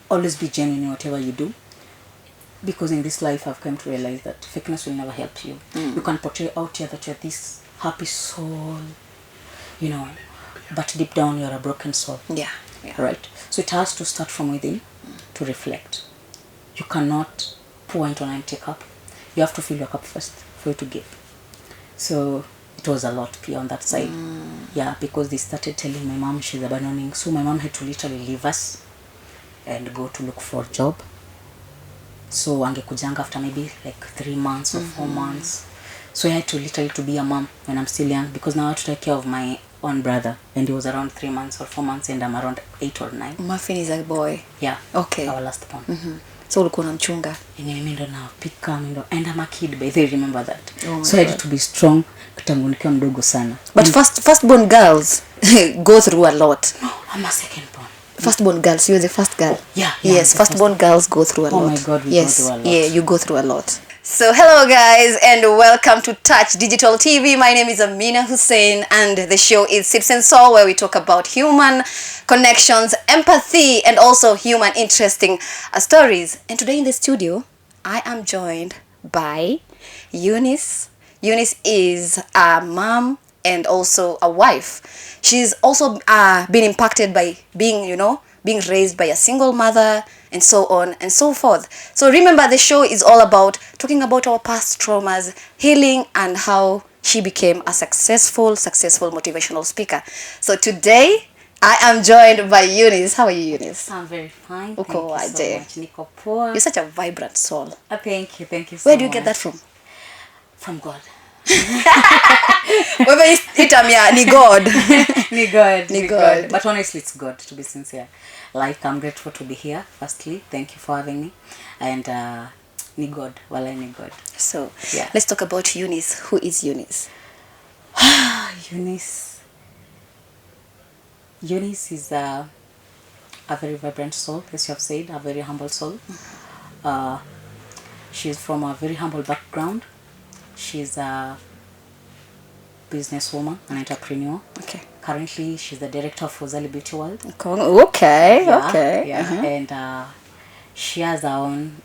always be genuine in whatever you do. Because in this life, I've come to realize that fakeness will never help you. You can portray out here that you're this happy soul, but deep down you're a broken soul. Yeah. Right? So it has to start from within to reflect. You cannot pour into an empty cup. You have to fill your cup first for you to give. So it was a lot on that side. Yeah, because they started telling my mom she's abandoning. So my mom had to literally leave us and go to look for a job. So angekujanga after maybe like 3 months or 4 months. So I had to literally to be a mom when I'm still young, because now I have to take care of my own brother, and he was around 3 months or 4 months, and I'm around 8 or 9. Muffin is a boy. Yeah. Okay. Our last born. So ulikuwa unamchunga. Mimi ndo napika, and I'm a kid, but they remember that. So I had to be strong kitangu nikiwa mdogo sana. But firstborn girls go through a lot. No, I'm a second born. Firstborn girls, you're the first girl. Yeah. Yes, firstborn girls go through a lot. Oh my God, we go through a lot. Yeah, you go through a lot. So hello guys, and welcome to Touch Digital TV. My name is Amina Hussein, and the show is Sips and Soul, where we talk about human connections, empathy, and also human interesting stories. And today in the studio, I am joined by Eunice. Eunice is a mom and also a wife. She's also been impacted by being raised by a single mother, and so on and so forth. So remember, the show is all about talking about our past traumas, healing, and how she became a successful motivational speaker. So today, I am joined by Eunice. How are you, Eunice? I'm very fine. Thank you so much. Niko poa. You're such a vibrant soul. Thank you so much. Where do you get that from? From God. Ni God. Ni God. But honestly, it's God, to be sincere. Like, I'm grateful to be here. Firstly, thank you for having me. And ni God. Walai ni God. So, yeah. Let's talk about Eunice. Who is Eunice? Eunice is a very vibrant soul, as you have said, a very humble soul. She's from a very humble background. She's a businesswoman, an entrepreneur. Okay. Currently, she's the director of Huzali Beauty World. Okay. Yeah. And she has her own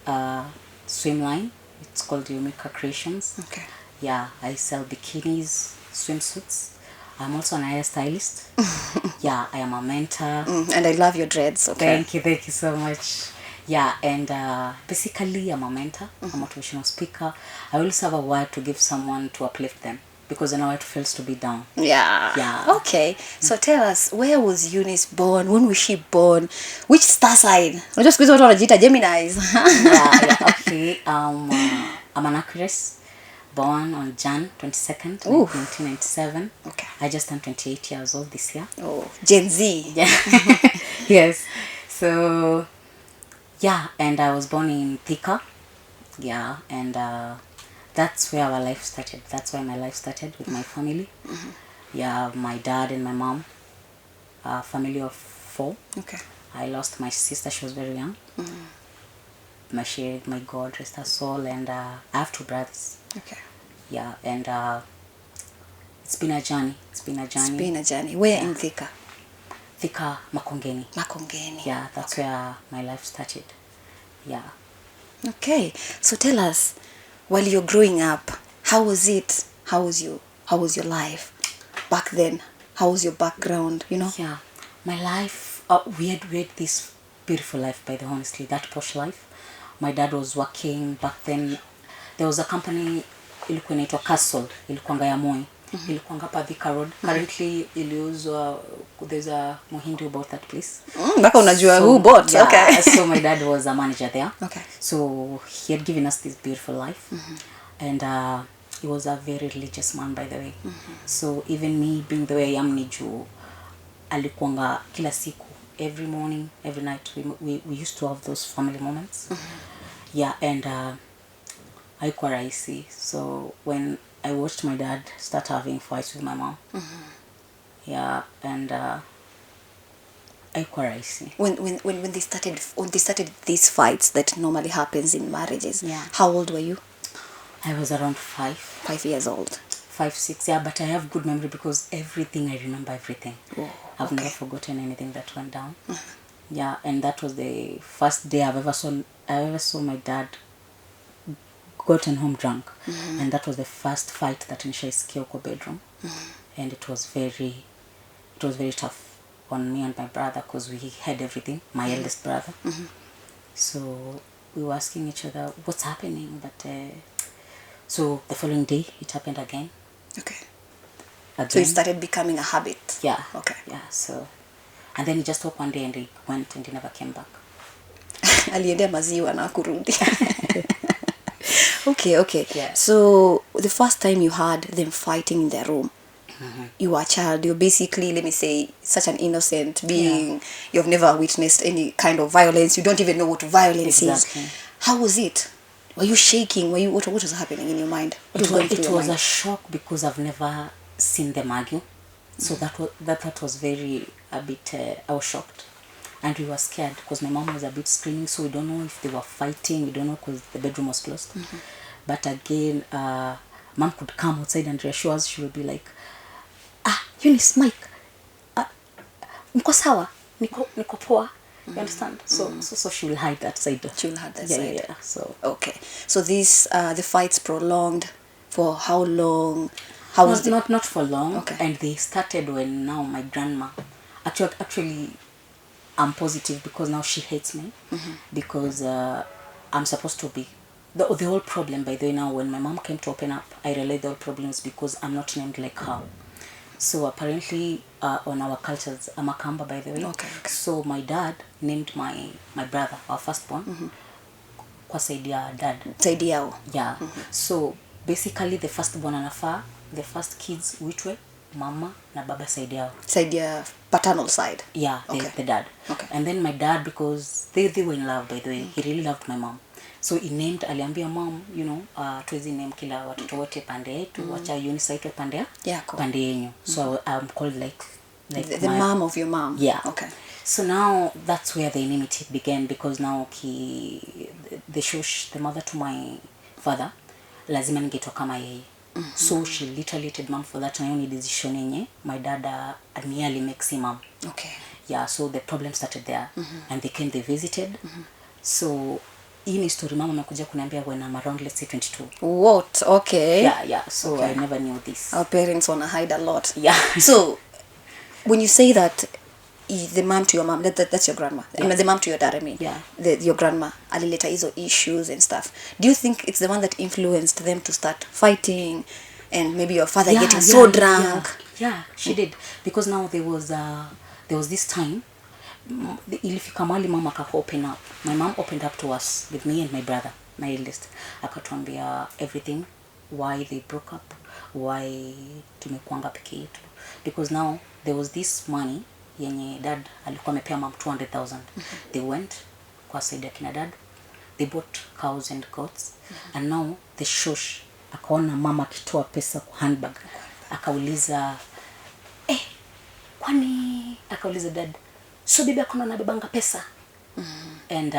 swim line. It's called Unique Creations. Okay. Yeah, I sell bikinis, swimsuits. I'm also an hairstylist. Yeah, I am a mentor. And I love your dreads. Okay. Thank you so much. Yeah, and basically I'm a mentor, a motivational speaker. I always have a word to give someone to uplift them, because I know how it feels to be down. Yeah. Okay. So tell us, where was Eunice born? When was she born? Which star sign? Unajua siku hizo watu wanajiita Geminis. Yeah, okay. I'm an Aquarius, born on Jan 22nd, 1997. Okay. I just turned 28 years old this year. Oh, Gen Z. Yeah. Yes. So, yeah, and I was born in Thika. Yeah, and that's where our life started. That's where my life started, with my family. Yeah, my dad and my mom. A family of 4. Okay. I lost my sister. She was very young. My God rest her soul. And I have 2 brothers. Okay. Yeah, and it's been a journey. Where in Thika? Thika, Makongeni. Yeah, that's where my life started. Yeah. Okay. So tell us, while you're growing up, how was it? How was your life back then? How was your background, Yeah. My life, we had this beautiful life, by the honestly, that posh life. My dad was working back then. There was a company ilikuwa inaitwa Castle, ilikuanga ya Moi. Ilikuanga hapa Thika Road. Currently iliuzwa, there's a Mohindi who bought that place. Baka unajua who bought. Yeah, okay. So my dad was a manager there. Okay. So he had given us this beautiful life. And he was a very religious man, by the way. So even me being the way I am, niju alikuanga kila siku, every morning, every night we used to have those family moments. Yeah, and haikuwa rahisi. So when I watched my dad start having fights with my mom. Yeah, and haikuwa rahisi. When they started these fights that normally happens in marriages. Yeah. How old were you? I was around 5. 5 years old. 5, 6, yeah, but I have good memory because I remember everything. Oh, I've never forgotten anything that went down. Yeah, and that was the first day I ever saw my dad gotten home drunk. And that was the first fight that nishaisikia huko bedroom. And it was very tough on me and my brother because we had everything, my eldest brother. So we were asking each other what's happening, but so the following day it happened again. Okay. Again. So it started becoming a habit. Yeah. Okay. Yeah, so and then he just woke one day and he went and he never came back. Aliendea maziwa na kurudi. Okay. Yeah. So the first time you heard them fighting in their room, you were a child, you're basically, let me say, such an innocent being. You've never witnessed any kind of violence, you don't even know what violence is. How was it? Were you shaking? What was happening in your mind? It was a shock because I've never seen them argue. So that was a bit I was shocked, and we were scared because my mom was a bit screaming, so we don't know if they were fighting, we don't know because the bedroom was closed. But again, mom could come outside and reassure us. She would be like, Eunice, Mike, niko sawa, niko poa. You understand? So she will hide that side. She will hide that side. Yeah. So okay. So these the fights prolonged for how long? How was not for long. Okay. And they started when now my grandma actually I'm positive because now she hates me because I'm supposed to be the whole problem. By the way, now when my mom came to open up, I realized the whole problem is because I'm not named like her. So apparently on our cultures, I'm a Kamba, by the way. Okay. So my dad named my brother, our firstborn, kwa saidi ya dad. Saidi yao. Yeah. So basically the firstborn anafaa, the first kids uitwe mama na baba saidi yao. Saidi ya paternal side. Yeah, the dad. Okay. And then my dad, because they were in love, by the way, he really loved my mom. So he named, aliambia mom, tuwezi name kila watoto wote pande yetu, wacha Eunice aitwe pande yenyu. So I'm called like the mom of your mom. Yeah. Okay. So now that's where the enmity began, because now the mother to my father lazima ningeitwa kama yeye. So she literally told mom for that only decision yenye my dad nearly makes him mom. Okay. Yeah, so the problem started there. And they visited. So in story mama amekuja kuniambia when I'm around, let's say 22. What? Okay. Yeah. So okay. I never knew this. Our parents wanna hide a lot. Yeah. So when you say that the mom to your mom, that's your grandma. Yeah. The mom to your dad, I mean. Yeah. Your grandma alileta hizo issues and stuff. Do you think it's the one that influenced them to start fighting and maybe your father getting so drunk? Yeah, she did. Because now there was this time ilifika mahali mama open up. My mom opened up to us with me and my brother, my eldest. Akatuambia everything, why they broke up, why tumekuanga peke yetu. Because now there was this money yenye dad alikuwa amepea mom 200,000. They went kwa side ya kina dad, they bought cows and goats. And now the shosh akaona mama akitoa pesa kwa handbag, akauliza kwani, akauliza dad, so bibi akona nabebanga pesa? And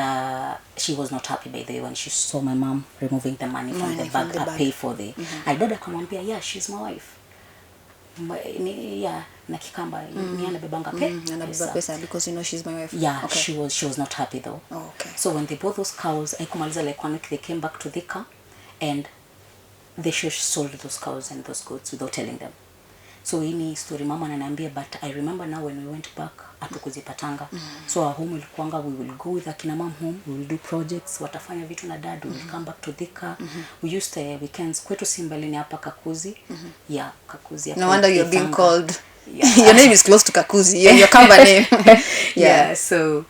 she was not happy, by the way, when she saw my mom removing the money from the bag. Pay for the I dad akamwambia, yeah, she's my wife. Na kikamba ni anabebanga pesa because she's my wife. Yeah. Okay. She was not happy though. Oh, okay. So when they bought those cows, aikumaliza like 1 week, they came back to Thika and they sold those cows and those goats without telling them. So ini story mama ananiambia, but I remember now when we went back hatukuzipatanga. So our home ilikuanga, we will go with akina mom home, we will do projects, watafanya vitu na dad, we will come back to Thika. We used to weekends kwetu Simbalini hapa Kakuzi. Yeah, Kakuzi. No wonder you're being called. Yeah. Your name is close to Kakuzi. Your Kamba name. So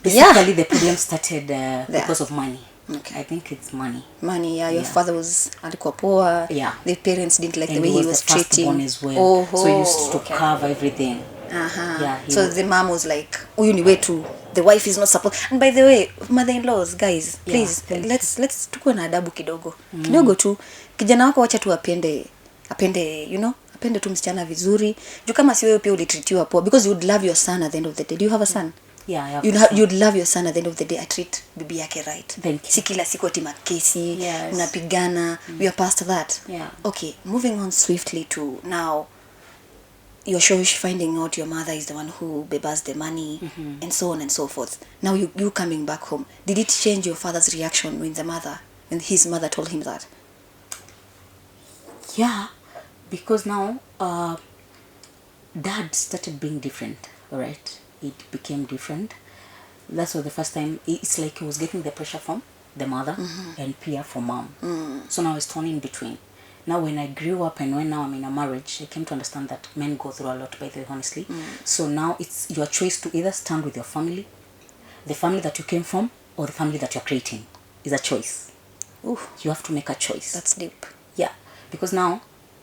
basically the problem started because of money. Okay. I think it's money. Money, yeah. Your father was alikuwa poor. Yeah. The parents didn't like and the way he was treating. As well. So he used to cover everything. Yeah. So the mom was like, "Huyu ni wetu. The wife is not supposed." And by the way, mother-in-laws, guys, please, let's tukue na adabu kidogo. Kidogo tu. Kijana wako wacha tu apende, apende tu msichana vizuri. Juu kama si wewe pia ulitreatiwa poa, because you would love your son at the end of the day. Do you have a son? Yeah, you'd love your son at the end of the day. I treat bibi yake right. Si kila siku ati makesi, unapigana. We are past that. Yeah. Okay, moving on swiftly to now. you're sure finding out your mother is the one who bears the money, and so on and so forth. Now you coming back home, did it change your father's reaction when his mother told him that? Yeah, because now dad started being different, right? It became different. That's the first time. It's like he was getting the pressure from the mother and peer from mom. So now it's torn in between. Now when I grew up and when now I'm in a marriage, I came to understand that men go through a lot, by the way, honestly. So now it's your choice to either stand with your family, the family that you came from, or the family that you're creating. Is a choice. Ooh, you have to make a choice. That's deep. Yeah, because now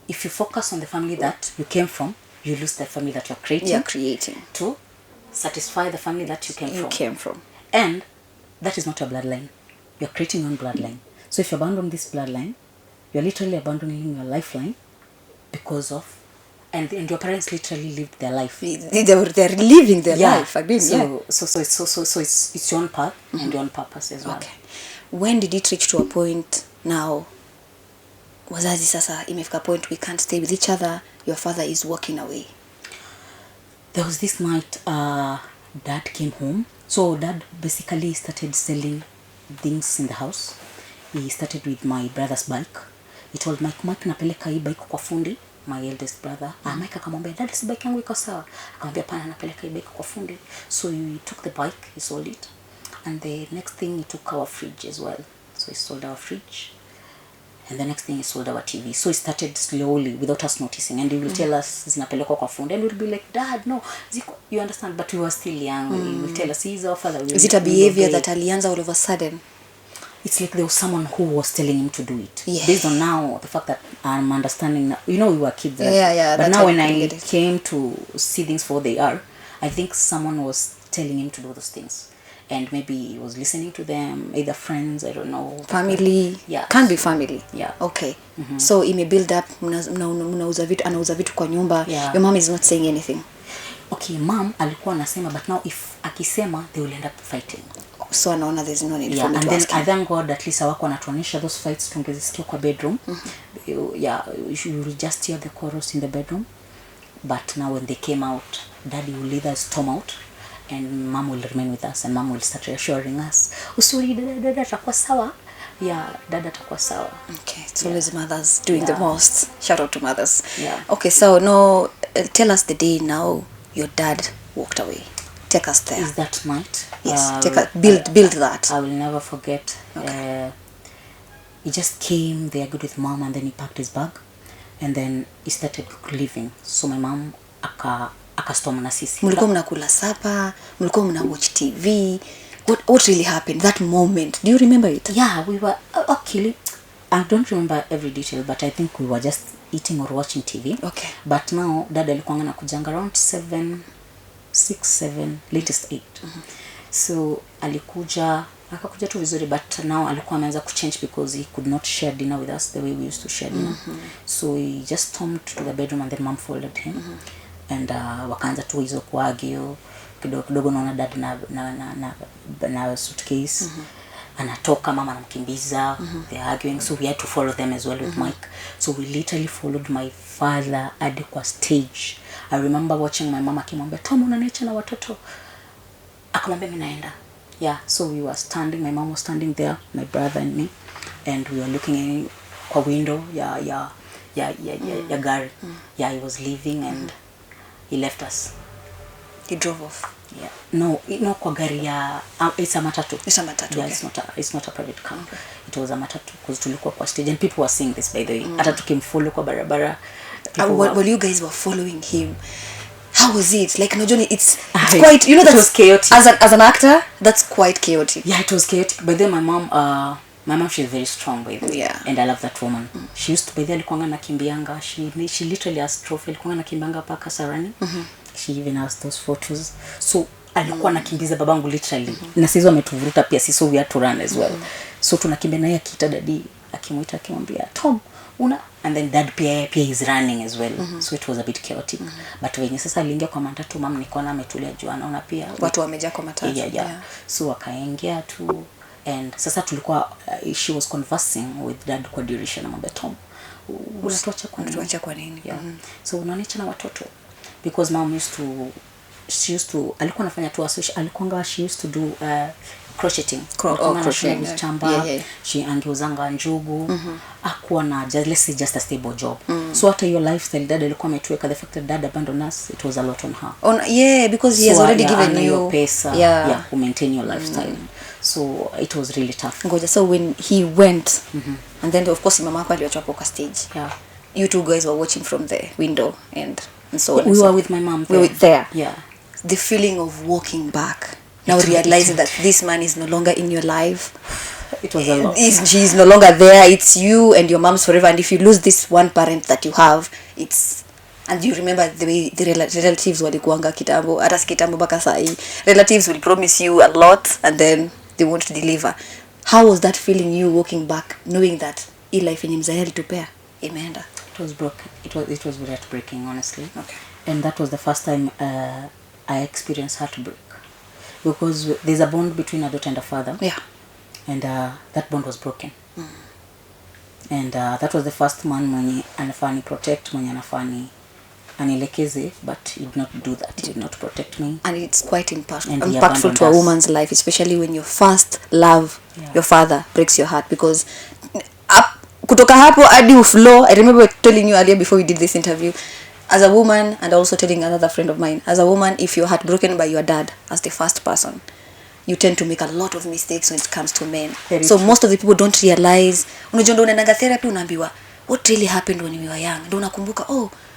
if you focus on the family that you came from, you lose the family that you're creating. To satisfy the family that you came from. And that is not your bloodline. You're creating your own bloodline. So if you abandon this bloodline, you're literally abandoning your lifeline because of, and your parents literally lived their life. They're living their life. I mean, so it's your own path and your own purpose as well. Okay. When did it reach to a point now? Wazazi sasa imefika point we can't stay with each other. Your father is walking away. There was this night, dad came home. So dad basically started selling things in the house. He started with my brother's bike. He told Mike napeleka hii bike kwa fundi, my eldest brother. Mike akamwambia, dad, si bike yangu iko sawa. Akamwambia pana, napeleka hii bike kwa fundi. So he took the bike, he sold it. And the next thing, he took our fridge as well. So he sold our fridge. And the next thing, he sold our TV. So he started slowly without us noticing. And he will tell us, zinapelekwa kwa fundi. And we'll be like, dad, no. You understand? But we were still young. He will tell us, he's our father. Is it a behavior that alianza all of a sudden? It's like there was someone who was telling him to do it. Yeah. Based on now, the fact that I'm understanding now. You know, we were kids. Right? Yeah. But now when I came to see things for what they are, I think someone was telling him to do those things. And maybe he was listening to them, either friends, I don't know. Family. Yeah. Can't be family. Yeah. Okay. So ime build up, anauza vitu kwa nyumba. Yeah. Your mom is not saying anything. Okay, mom alikuwa anasema, but now if akisema, they will end up fighting. So anaona there's no need for me and to then ask him. I thank God at least hawako anatuonyesha those fights tungezisikia kwa bedroom. You will just hear the chorus in the bedroom. But now when they came out, daddy will either storm out and mom will remain with us, and mom will start reassuring us, usuri dada atakuwa sawa. Yeah, dada atakuwa sawa. Okay, it's always mothers doing the most. Shout out to mothers. Yeah. Okay, so no, tell us the day now your dad walked away. Take us there. Is that night? Yes, build that. I will never forget. Okay. He just came, they agreed with mom, and then he packed his bag, and then he started leaving. So my mom akastorm na sisi. Mlikuwa mnakula sapa, mlikuwa mna watch TV. What really happened that moment? Do you remember it? Yeah, we were okay. I don't remember every detail, but I think we were just eating or watching TV. Okay. But now dad alikuwa anakujanga around 6, 7, latest 8. So akakuja tu vizuri, but now alikuwa ameanza kuchange because he could not share dinner with us the way we used to share dinner. So he just stormed to the bedroom, and then mom followed him. And wakaanza tu hizo kuagio kidogo naona dad na suitcase. Anatoka, mama anamkimbiza. They're arguing, so we had to follow them as well with Mike. So we literally followed my father hadi kwa stage. I remember watching my mama akimwambia, Tom, unaniacha na watoto? Akamwambia mimi naenda. Yeah, so we were standing, my mom was standing there, my brother and me, and we were looking in kwa window ya gari. Yeah, he was leaving and he left us. He drove off. Yeah. No kwa gari ya it's a matatu. It's a matatu. Yeah, okay. It's not a private car. Okay. It was a matatu because tulikuwa kwa stage, and people were seeing this, by the way. Hata tukimfollow kwa barabara. While you guys were following him, how was it? Like, no, Johnny, it's quite, you know, that was chaotic. As an actor, that's quite chaotic. Yeah, it was chaotic. But then my mom, she's very strong, by the way. Yeah. And I love that woman. She used to, by the way, alikuwa nakimbianga. She literally has trophy. Alikuwa nakimbianga paka Sarani. She even has those photos. So alikuwa nakimbiza babangu literally. Na sisi wametuvuruta pia, so we had to run as well. So tunakimbia naye akita daddy, akimuita akimwambia, Tom, and then dad pia is running as well. So it was a bit chaotic. But when sasa aliingia kwa matatu, mama nikaona ametulia juu anaona pia watu wamejaa kwa matatu. Yeah. So akaingia tu, and sasa tulikuwa she was conversing with dad kwa duration, amwambia, Tom, unatuacha kwa nini? Kwa nini? Yeah. So unaoniacha na watoto. because mom she used to alikuwa anafanya tu alikuwa she used to do crocheting. Crocheting. Chamba, she angeuzanga njugu. Akuwa na just a stable job. So hata your lifestyle dad alikuwa ametuweka, the fact that dad abandoned us, it was a lot on her. Because he has already given you pesa to maintain your lifestyle. So it was really tough. Ngoja, so when he went and then of course mama yako aliachwa kwa stage. You two guys were watching from the window and so on. We were with my mom there. We were there. Yeah. The feeling of walking back, now realizing that this man is no longer in your life. It was a lot. She's no longer there. It's you and your mom's forever. And if you lose this one parent that you have, and you remember the way the relatives walikuanga kitambo, hata kitambo mpaka sahi. Relatives will promise you a lot and then they won't deliver. How was that feeling, you walking back, knowing that hii life yenye mzae alitupea imeenda? It was broken. It was very heartbreaking, honestly. Okay. And that was the first time I experienced heartbreak, because there's a bond between a daughter and a father. Yeah. And that bond was broken. And that was the first man mwenye anafani protect, mwenye anafani anielekeze, but he did not do that. He did not protect me. And it's quite impactful to a woman's life, especially when your first love, your father, breaks your heart. Because kutoka hapo hadi uflow, I remember telling you earlier before we did this interview, as a woman, and also telling another friend of mine, as a woman, if you're heartbroken by your dad as the first person, you tend to make a lot of mistakes when it comes to men. So most of the people don't realize. Unajua ndo unaenda therapy unaambiwa what really happened when we were young. Ndo unakumbuka,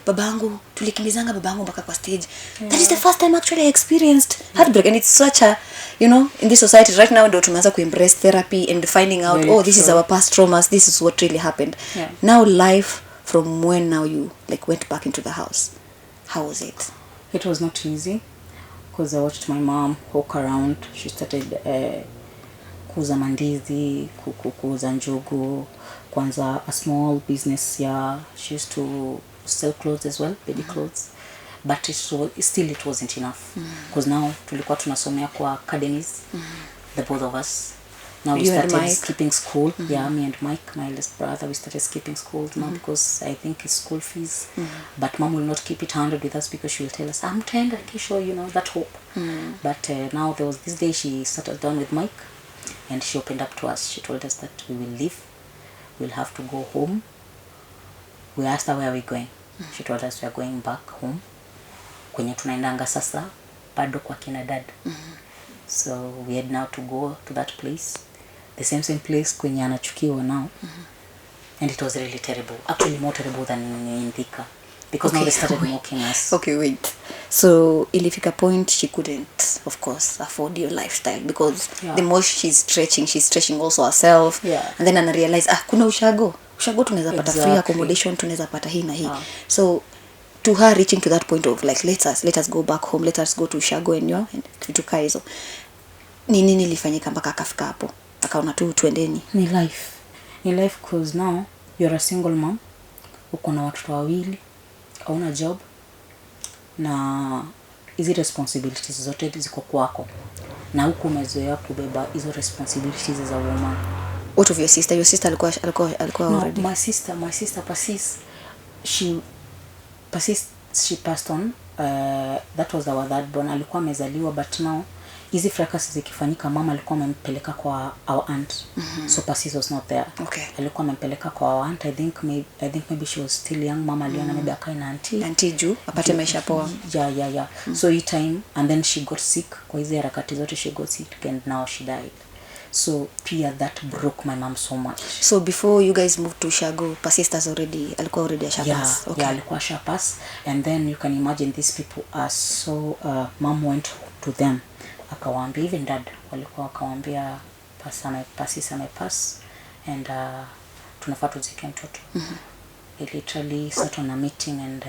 babangu tulikimbizanga babangu mpaka kwa stage. That is the first time actually I experienced heartbreak, and it's such a, in this society right now ndo tumeanza ku embrace therapy and finding out this is our past traumas, this is what really happened. Now life from when now you went back into the house, how was it? It was not easy, because I watched my mom walk around. She started kuuza mandizi, kuuza njugu, kwanza a small business. She used to sell clothes as well, baby clothes, but it wasn't enough, because now tulikuwa tunasomea kwa academies, the both of us. Now we started skipping school. Me and Mike, my eldest brother, we started skipping school now because I think it's school fees. But mom will not keep it 100 with us, because she will tell us, I'm trying to show that hope. But now there was this day she settled down with Mike, and she opened up to us. She told us that we will leave. We'll have to go home. We asked her where we're going. She told us we are going back home. Kwenye tunaendanga sasa bado kwa kina dad. So we had now to go to that place, the same place kwenye anachukiwa now. And it was really terrible, actually more terrible than in Thika, because now they started mocking us. Okay, wait. So ilifika point she couldn't, of course, afford your lifestyle, because the more she's stretching also herself. And then ana realize kuna ushago tunaweza pata free accommodation, tunaweza pata hii na hii. So to her reaching to that point of let us go back home, let us go to ushago and vitu kaizo, nini nilifanyika mpaka akafika hapo akaona tu tuendeni? Ni life, because now you're a single mom, uko na watoto wawili, hauna job, na hizi responsibilities zote ziko kwako, na huko umezoea kubeba hizo responsibilities za woman. What of your sister? Your sister alikuwa already? My sister Persis, she passed on. That was our third born. Alikuwa amezaliwa, but now hizi fracas zikifanyika, mama alikuwa amempeleka kwa our aunt. So Persis was not there. Okay. Alikuwa amempeleka kwa our aunt. I think maybe she was still young. Mama aliona maybe akae na auntie juu apate maisha poa. Yeah. So he time, and then she got sick. Kwa hizo harakati zote she got sick, and now she died. So Pia, that broke my mom so much. So before you guys moved to Shago, Persisters alikuwa already a Shapas. Yeah, alikuwa Shapas. And then you can imagine these people are so mom went to them. Akawaambia, even dad walikuwa akawaambia Persis amepass, and tunafaa tuzike mtoto. They literally sat on a meeting, and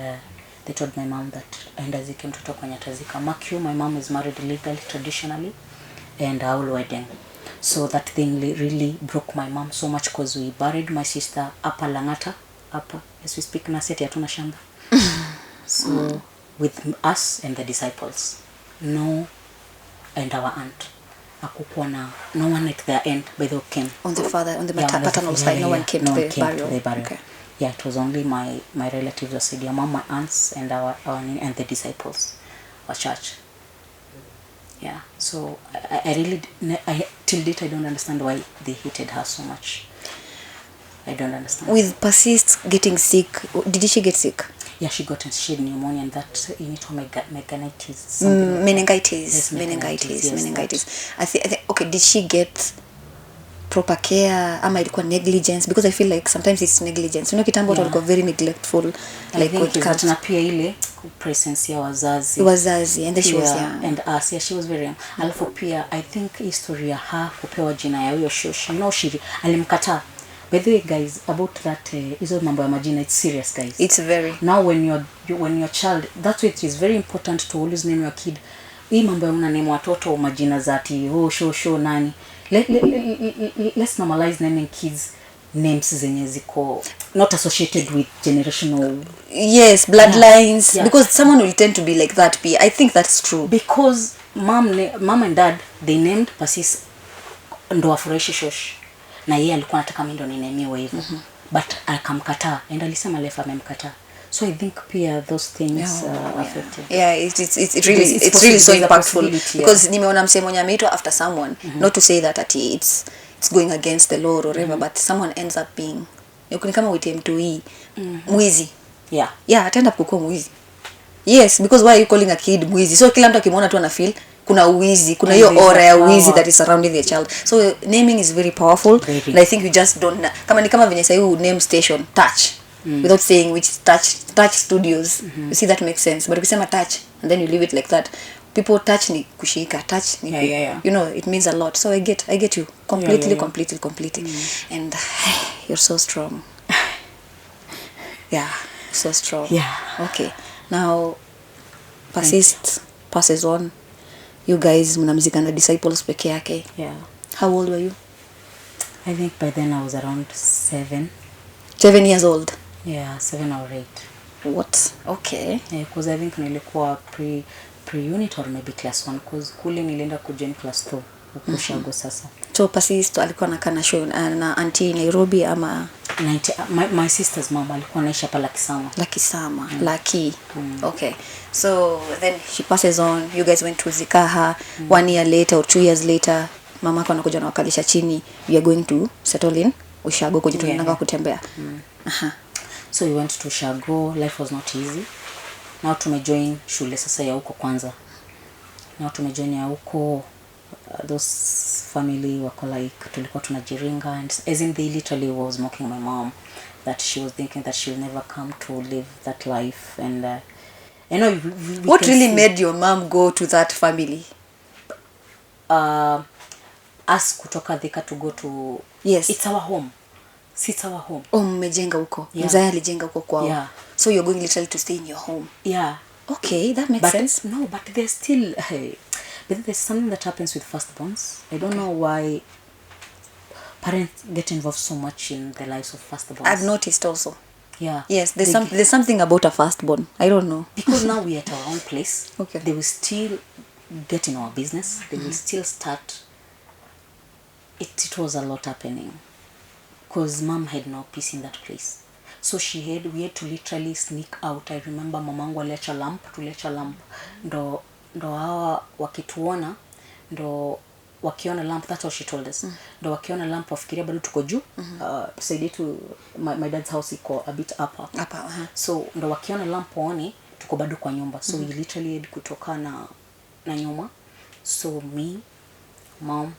they told my mom that aenda zike mtoto kwenye atazika. Mark you, my mom is married legally, traditionally, and our wedding. So that thing really broke my mom so much, because we buried my sister up Langata, as we speak, na seti hatuna shamba. So with us and the disciples, and our aunt, no one at their end by the came on the paternal side. No one came to the burial. Okay. Yeah, it was only my relatives wasaidia, mom, my aunts, and our and the disciples of church. Yeah, so I really till date I don't understand why they hated her so much. I don't understand. With Persist getting sick, did she get sick? Yeah, she had pneumonia, and that you need to meningitis. Meningitis. Yes, Meningitis. yes, Meningitis. I think. Okay, did she get proper care? Ama ilikuwa negligence? Because I feel like sometimes it's negligence. You know, kitambo watu walikuwa very neglectful. Like when it comes to pia ile presence ya wazazi. And she was young. And us, yeah, she was very young. Alafu pia I think history ya her kupewa jina ya huyo shoshi. No, she alimkataa. By the way, guys, about that hizo mambo ya majina, it's serious, guys. It's very. Now when your child, that's why it is very important to always name your kid. Hii mambo ya unaname watoto majina zati show nani. Let's normalize naming kids names zenye ziko not associated with generational. Yes, bloodlines. Yeah. Because someone will tend to be like that. I think that's true. Because mom and dad, they named Pasis ndo afurahishi shosh. Na yeye alikuwa anataka mimi ndo ninemiwe hivyo. But akamkataa, and alisema lefa amemkataa. So I think pia those things affected. Yeah, it's really so impactful because nimeona msemo mwenye ameitwa after someone, not to say that it's going against the law or whatever, but someone ends up being ni kama uitem to mwizi. Yeah, atenda kukua mwizi. Yes, because why are you calling a kid mwizi? So kila mtu akimwona tu ana feel kuna uwizi, kuna hiyo aura ya uwizi that is surrounding the child. So naming is very powerful. And I think you just don't kama venye say you name station Touch without saying which Touch Studios. You see, that makes sense. But ukisema Touch and then you leave it like that, people touch ni kushika, touch ni you know, it means a lot. So I get you completely. And you're so strong. Yeah, so strong. Yeah. Okay. Now Persist passes on. You guys mnamzika na disciples peke yake. Yeah. How old were you? I think by then I was around 7. 7 years old. Yeah, 7 or 8. What? Okay. Yeah, because I think nilikuwa pre-unit or maybe class 1, because kule nilienda kujoin class 2 ukushago sasa. So Persist alikuwa anakaa na show na auntie Nairobi ama my sister's mom alikuwa anaishi hapa Lakisama. Lucky. Okay. So then she passes on. You guys went to Zikaha 1 year later or 2 years later. Mama yako anakuja na wakalisha chini. We are going to settle in Ushago kujitolea kutembea. So we went to Ushago. Life was not easy. Now tumejoin shule sasa ya huko kwanza. Now tumejoin ya huko those family wako like tulikuwa tunajiringa, and as in they literally was mocking my mom that she was thinking that she will never come to live that life. And you know, what really made your mom go to that family? Us kutoka Thika to go to, yes, it's our home. It's our home. Mmejenga huko. Mzee alijenga huko kwao. Yeah. So you're going literally to stay in your home. Yeah. Okay, that makes sense. No, but there's still but there's something that happens with firstborns. I don't know why parents get involved so much in the lives of firstborns. I've noticed also. Yeah. Yes, there's something about a firstborn. I don't know. Because now we're at our own place. Okay. They will still get in our business. They will still start. It was a lot happening. Because mom had no peace in that place. So we had to literally sneak out. I remember mamangu aliacha lamp. Ndo hawa wakituona, ndo wakiona lamp, that's what she told us. Ndo wakiona lamp wafikiria bado tuko juu. Said to my dad's house iko a bit upper. So ndo wakiona lamp waone tuko bado kwa nyumba. So we literally had kutoka na nyuma. So me, mom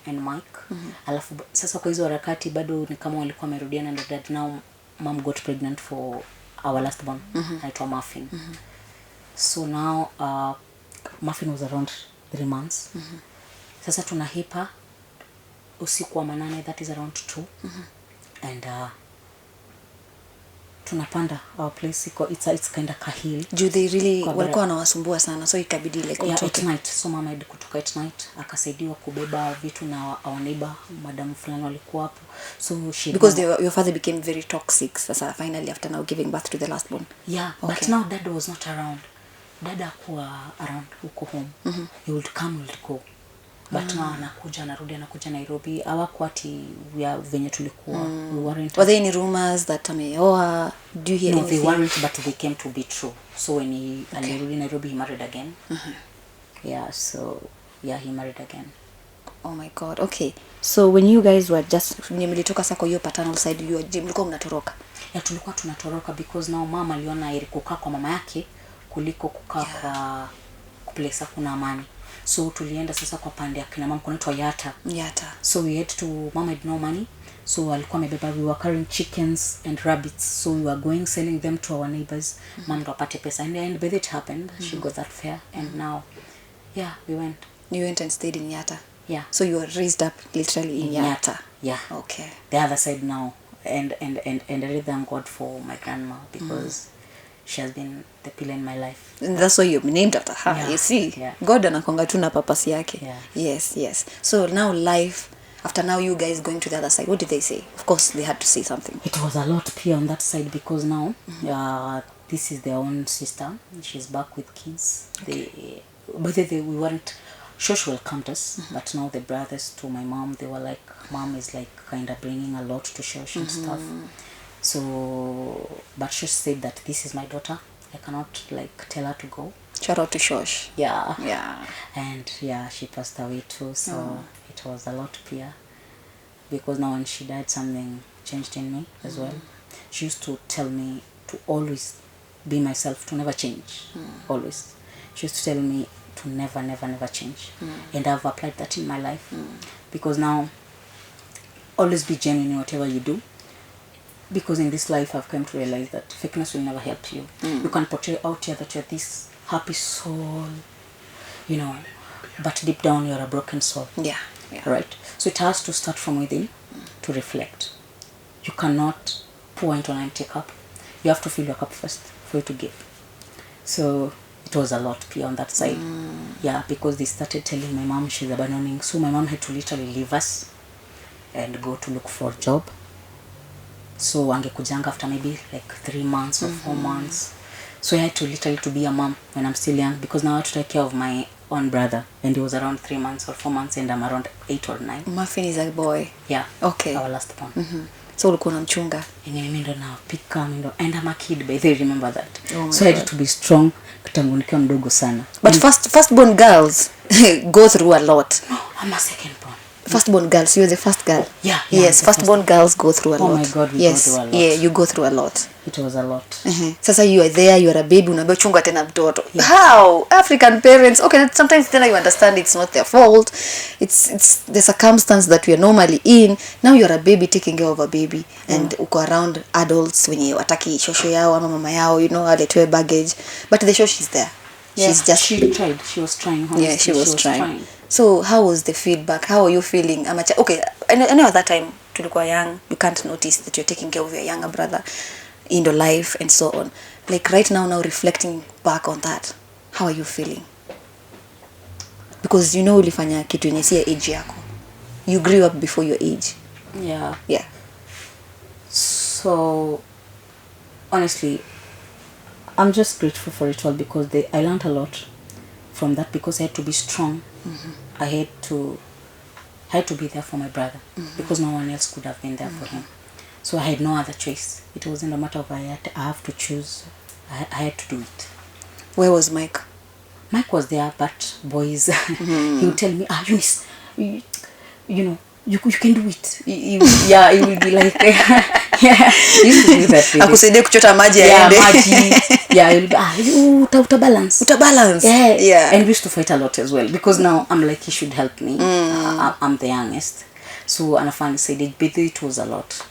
and Mike. Alafu sasa kwa hizo harakati bado ni kama walikuwa wamerudiana, na dad now mom got pregnant for our last born. Anaitwa Muffin. So now Muffin was around 3 months. Sasa tunahipa usiku wa manane, that is around 2. And tunapanda our place it's kind of kahili. Do they really walikuwa wanawasumbua sana, so ikabidi like at night. So mama had kutoka at night akasaidiwa kubeba vitu na our neighbor madam fulani walikuwa hapo. So because your father became very toxic sasa finally after now giving birth to the last born. Yeah, okay. But now dad was not around. Dad hakuwa around huko home. He would come, he would go. but now anakuja Nairobi. Hawakuwa ati venye tulikuwa. We weren't. Were there any rumors that ameoa? Do you hear anything? No, they weren't, but they came to be true. So when he alirudi Nairobi, he married again. Yeah, so he married again. Oh my God. Okay. So when you guys were just mlitoka sasa kwa hiyo paternal side, mlikuwa mnatoroka? Yeah, tulikuwa tunatoroka because now mama aliona ili kukaa kwa mama yake kuliko kukaa kwa place kuna amani. So tulienda sasa kwa pande ya kina mama kunaitwa Yata. So we had to, mama had no money. So alikuwa amebeba, we were carrying chickens and rabbits. So we were going selling them to our neighbors. Mama ndo apate pesa. And by it happened, she got that fair. And now, we went. You went and stayed in Yata? Yeah. So you were raised up literally in Yata? Yeah. Okay. The other side now. And I really thank God for my grandma because she has been the pillar in my life. And that's why you're named after her. Yeah. You see, God anakonga tu na purpose yake. Yes. So now life, after now you guys going to the other side, what did they say? Of course they had to say something. It was a lot pure on that side because now this is their own sister. She's back with kids. Okay. We weren't. Shosh welcomed us, but now the brothers to my mom, they were like, mom is like kind of bringing a lot to Shosh and stuff. So, but Shosh said that this is my daughter. I cannot like tell her to go. Shout out to Shosh. Yeah. And she passed away too. So it was a lot pure because now when she died, something changed in me as well. She used to tell me to always be myself, to never change. Always. She used to tell me to never change. And I've applied that in my life because now always be genuine in whatever you do, because in this life I've come to realize that fakeness will never help you. You can portray out here that you're this happy soul, but deep down you're a broken soul. Right? So it has to start from within to reflect. You cannot pour into an empty cup. You have to fill your cup first for you to give. So it was a lot pure on that side. Because they started telling my mom she's abandoning. So my mom had to literally leave us and go to look for a job. So angekujanga after maybe like 3 months or 4 months. So I had to literally to be a mom when I'm still young, because now I have to take care of my own brother, and he was around 3 months or 4 months, and I'm around 8 or 9. Muffin is a boy. Yeah. Okay. Our last born. So ulikuwa unamchunga. Mimi ndo napika, and I'm a kid, but they remember that. So I had to be strong tangu nikiwa mdogo sana. But firstborn girls go through a lot. No, I'm a second born. Firstborn girls, you're the first girl. Yes, firstborn girls go through a lot. Oh my God, we go through a lot. You go through a lot. It was a lot. Sasa you are there, you are a baby, unaambiwa chunga tena mtoto. How? African parents, okay, sometimes then you understand it's not their fault. It's the circumstance that we are normally in. Now you are a baby taking care of a baby, and uko around adults wenye wataki shosho yao ama mama yao, aletewe baggage. But the shosh is there. She tried. She was trying. Honestly. Yeah, she was trying. So how was the feedback? How are you feeling? Okay, I know at that time, tulikuwa young, you can't notice that you're taking care of your younger brother in your life and so on. Like right now reflecting back on that, how are you feeling? Because ulifanya kitu yenye si age yako. You grew up before your age. Yeah. So honestly, I'm just grateful for it all, because I learned a lot from that, because I had to be strong. I had to be there for my brother, because no one else could have been there for him. So I had no other choice. It wasn't a matter of I have to choose. I had to do it. Where was Mike? Mike was there, but boys, he would tell me, Eunice, you can do it. He will be like, he used to do that. Akusaidie kuchota maji aende. He'll be, utabalance. And we used to fight a lot as well, because now I'm like, he should help me. I'm the youngest. So anafanya said it was a lot.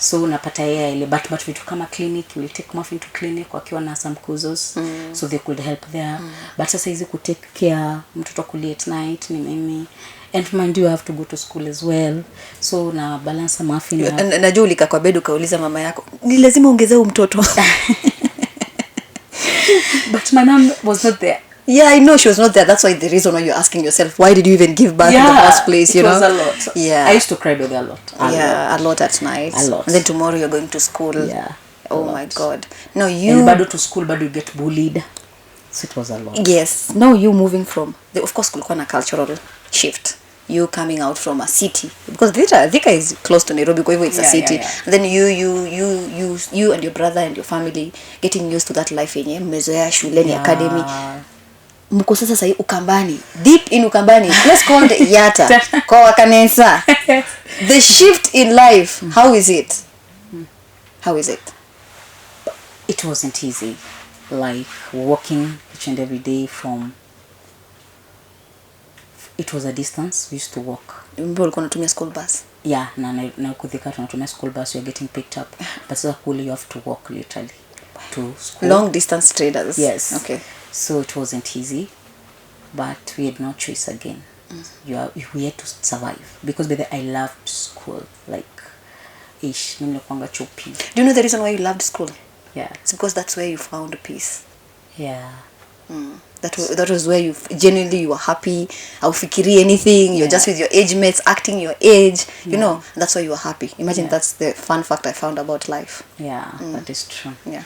So napata ile but vitu kama clinic, we'll take Muffin to clinic wakiwa na some cousins, so they could help there. But sasa hizi ku take care mtoto kulia at night ni mimi, and mind you, I have to go to school as well, so na balance Muffin. Najua ulika kwa bed ukauliza mama yako, ni lazima ongezee mtoto. But my mom was not there. Yeah, I know she was not there. That's why the reason why you're asking yourself, why did you even give birth in the first place? It was a lot. Yeah, I used to cry baby a lot. A lot at night. A lot. And then tomorrow you're going to school. Yeah. Oh my God. No, and bado to school, bado you get bullied. So it was a lot. Yes. Now you moving from of course kulikuwa na cultural shift. you coming out from a city, because Thika is close to Nairobi, kwa hivyo it's a city. And then you and your brother and your family getting used to that life yenye mmezoea shuleni, academy. Mko sasa sahi Ukambani, deep in Ukambani, let's call it Yata kwa Wakanesa. The shift in life, how is it? How is it? It wasn't easy, like walking each and every day from, it was a distance. We used to walk. Mbona ulikuwa unatumia school bus? Yeah, na kudhika tunatumia school bus, you're getting picked up, but sasa kule you have to walk literally to school. Long distance traders. Yes. Okay. So it wasn't easy, but we had no choice again. We had to survive, because I loved school, like mimi nilikuanga chupi. Do you know the reason why you loved school? Yeah. It's because that's where you found peace. Yeah. That was where you genuinely you were happy. Haufikiri anything. You're just with your age mates, acting your age. You know, that's why you were happy. Imagine that's the fun fact I found about life. Yeah, that is true. Yeah.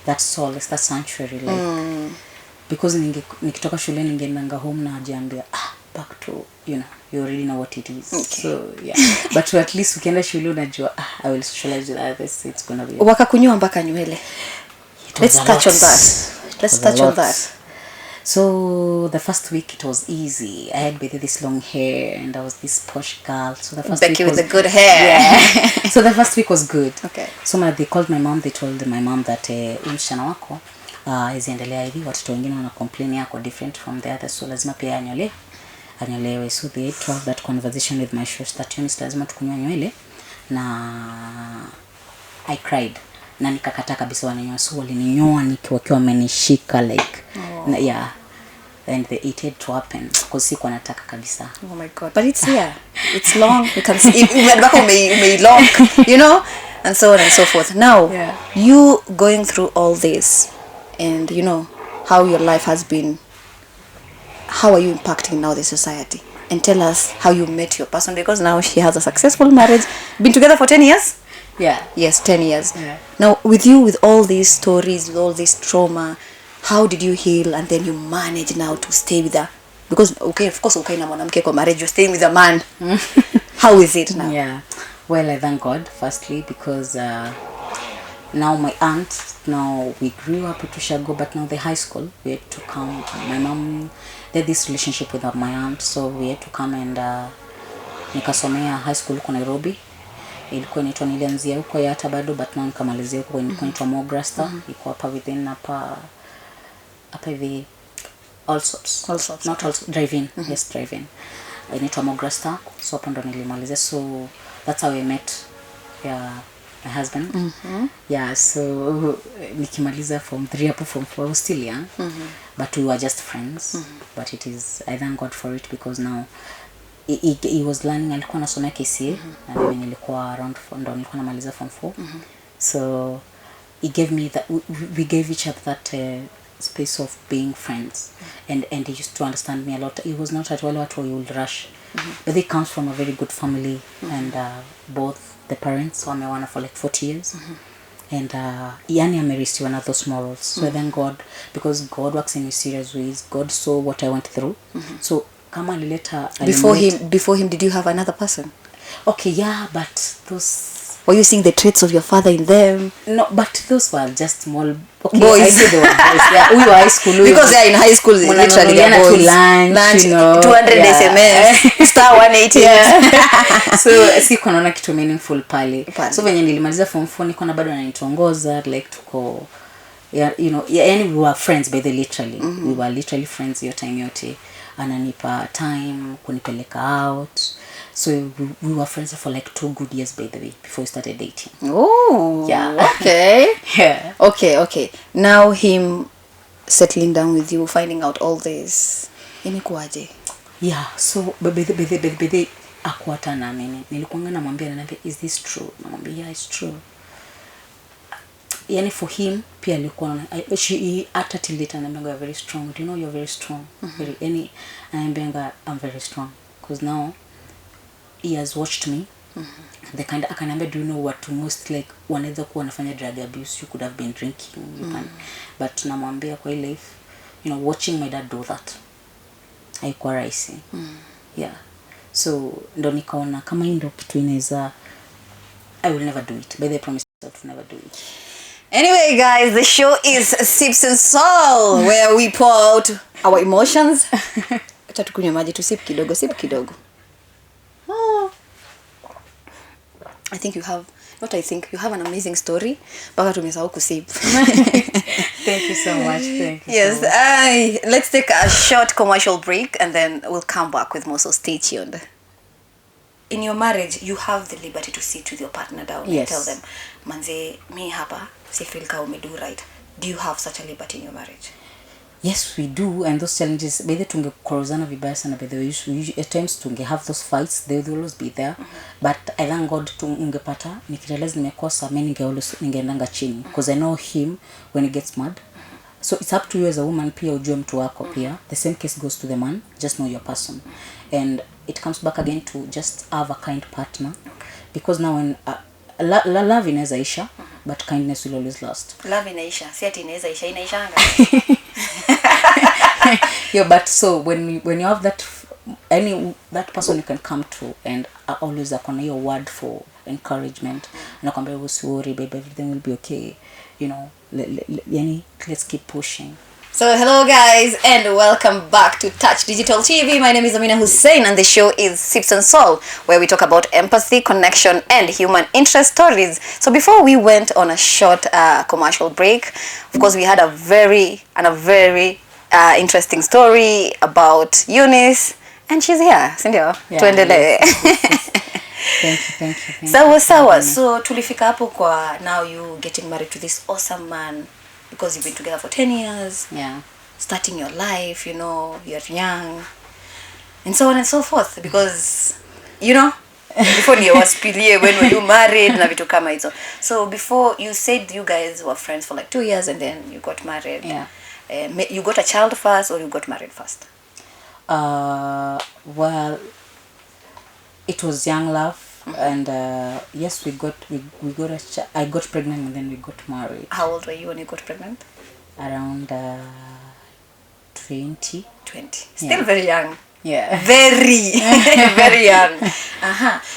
That's solace, that's sanctuary, like because nikitoka shule ningeendanga home na ajiambia back to, you know, you already know what it is. Okay. So yeah. But at least ukienda shule unajua I will socialize with others, it's gonna be wakakunywa mpaka nywele. Let's touch on that. So the first week it was easy. I had this long hair and I was this posh girl. So the first Becky week with the good hair. Yeah. So the first week was good. Okay. So they called my mom. They told my mom that msichana wako iziendelea hivi, watoto wengine wana complain yako different from the others, so lazima pia anyolewe. So they had to have that conversation with my shoes that Eunice lazima tukunywe nywele, na I cried. Na nikakataa kabisa wananyoa, so walininyoa wakiwa wamenishika like yeah, and it had to happen because sikuwa nataka kabisa. Oh my god, but it's here, it's long, you can see may long, you know, and so on and so forth. Now you going through all this, and you know how your life has been, how are you impacting now the society? And tell us how you met your person, because now she has a successful marriage, been together for 10 years. Yeah. Yes, 10 years. Yeah. Now, with you, with all these stories, with all this trauma, how did you heal, and then you manage now to stay with her? Because, okay, of course, okay, na mwanamke kwa marriage, you're staying with a man. How is it now? Yeah. Well, I thank God, firstly, because now my aunt, now we grew up at Tushago, but now the high school, we had to come. My mom, they had this relationship with my aunt, so we had to come and nikasomea high school huko Nairobi. Ilikuwa inaitwa nilianzia huko Yata bado, but now nikamalizia huko inaitwa Mograsta. Iko hapa within hapa hivi all sorts. Not all driving. Yes, driving. Inaitwa Mograsta. So hapo ndo nilimalizia. So that's how I met my husband. Yeah, so nikimaliza from 3 hapo from 4 I was still young. But we were just friends. But I thank God for it, because now he was learning, alikuwa anasomea KCA na mimi nilikuwa around ndo nilikuwa namaliza form 4. So he gave me that, we gave each other that space of being friends, and he used to understand me a lot. He was not at all what we would rush, but he comes from a very good family, and both the parents wamewana for like 40 years. And yani amerisiwa na those morals. So then God, because God works in mysterious ways, God saw what I went through. So kama alileta before him, did you have another person? Okay, yeah, but those, were you seeing the traits of your father in them? No, but those were just small boys. I said they were boys. Yeah, we were high school. Because they are in high school, literally they are boys. Lunch, you know, 200 SMS, star 180. Yeah. So siku naona kitu meaningful pale. So venye nilimaliza form 4 niko na bado ananitongoza, like tuko, yeah, you know, yeah, and we were friends by the literally. We were literally friends your time yote. Ananipa time kunipeleka out. So we were friends for like 2 good years, by the way, before we started dating. Oh, yeah. Okay. Yeah. Okay. Now him settling down with you, finding out all this. Inikuaje? Yeah. So bebe akwata na mimi. Nilikuanga namwambia, ananiambia, is this true? Namwambia, yeah, it's true. Yani for him pia alikuwa she hata till later ananiambia, you're very strong. Do you know you're very strong? Very ananiambia I'm very strong, because now he has watched me. The kind akaniambia, do you know what most like wanaweza kuwa wanafanya drug abuse, you could have been drinking, you can, but namwambia kwa life, you know, watching my dad do that haikuwa rahisi. Yeah. So ndo nikaona kama hii ndo kitu inaweza, I will never do it. By the way, I promise myself to never do it. Anyway, guys, the show is Sips and Soul, where we pour out our emotions. Acha tukunywe maji tu, sip kidogo. Oh. You have an amazing story. Baka tumesahau kusip. Thank you so much. Thank you. Yes, so much. Let's take a short commercial break and then we'll come back with more, so stay tuned. In your marriage, you have the liberty to sit with your partner down and tell them, manze, me hapa, si feel ka umedo right. Do you have such a liberty in your marriage? Yes, we do, and those challenges, by the tunge korozana vibaya sana, by the way, at times tunge have those fights, they will always be there. But I thank God ungepata, nikirealize nimekosa, mimi ningeendanga chini, because I know him when he gets mad. So it's up to you as a woman, pia ujue mtu wako pia. The same case goes to the man, just know your person. And it comes back again to just have a kind partner. Because now when love inaweza isha, but kindness will always last. Love inaisha, si ati inaweza isha, inaishanga. Yeah, but so when you have that that person you can come to, and always akona your word for encouragement, and akwambia usiworry babe, everything will be okay, you know, let's keep pushing. So hello guys, and welcome back to Touch Digital TV. My name is Amina Hussein, and the show is Sips and Soul, where we talk about empathy, connection, and human interest stories. So before we went on a short commercial break, of course we had a very interesting story about Eunice, and she's here. Sindio? Tuendelee. Thank you. Sawa. So tulifika hapo kwa now you getting married to this awesome man, because you've been together for 10 years. Yeah. Starting your life, you know, you're young, and so on and so forth. Because, you know, before you was when were you married na vitu kama hizo. So before, you said you guys were friends for like 2 years and then you got married. Yeah. You got a child first or you got married first? Well, it was young love. And yes, we got I got pregnant and then we got married. How old were you when you got pregnant? Around 20. Still very young. Yeah. Very very young.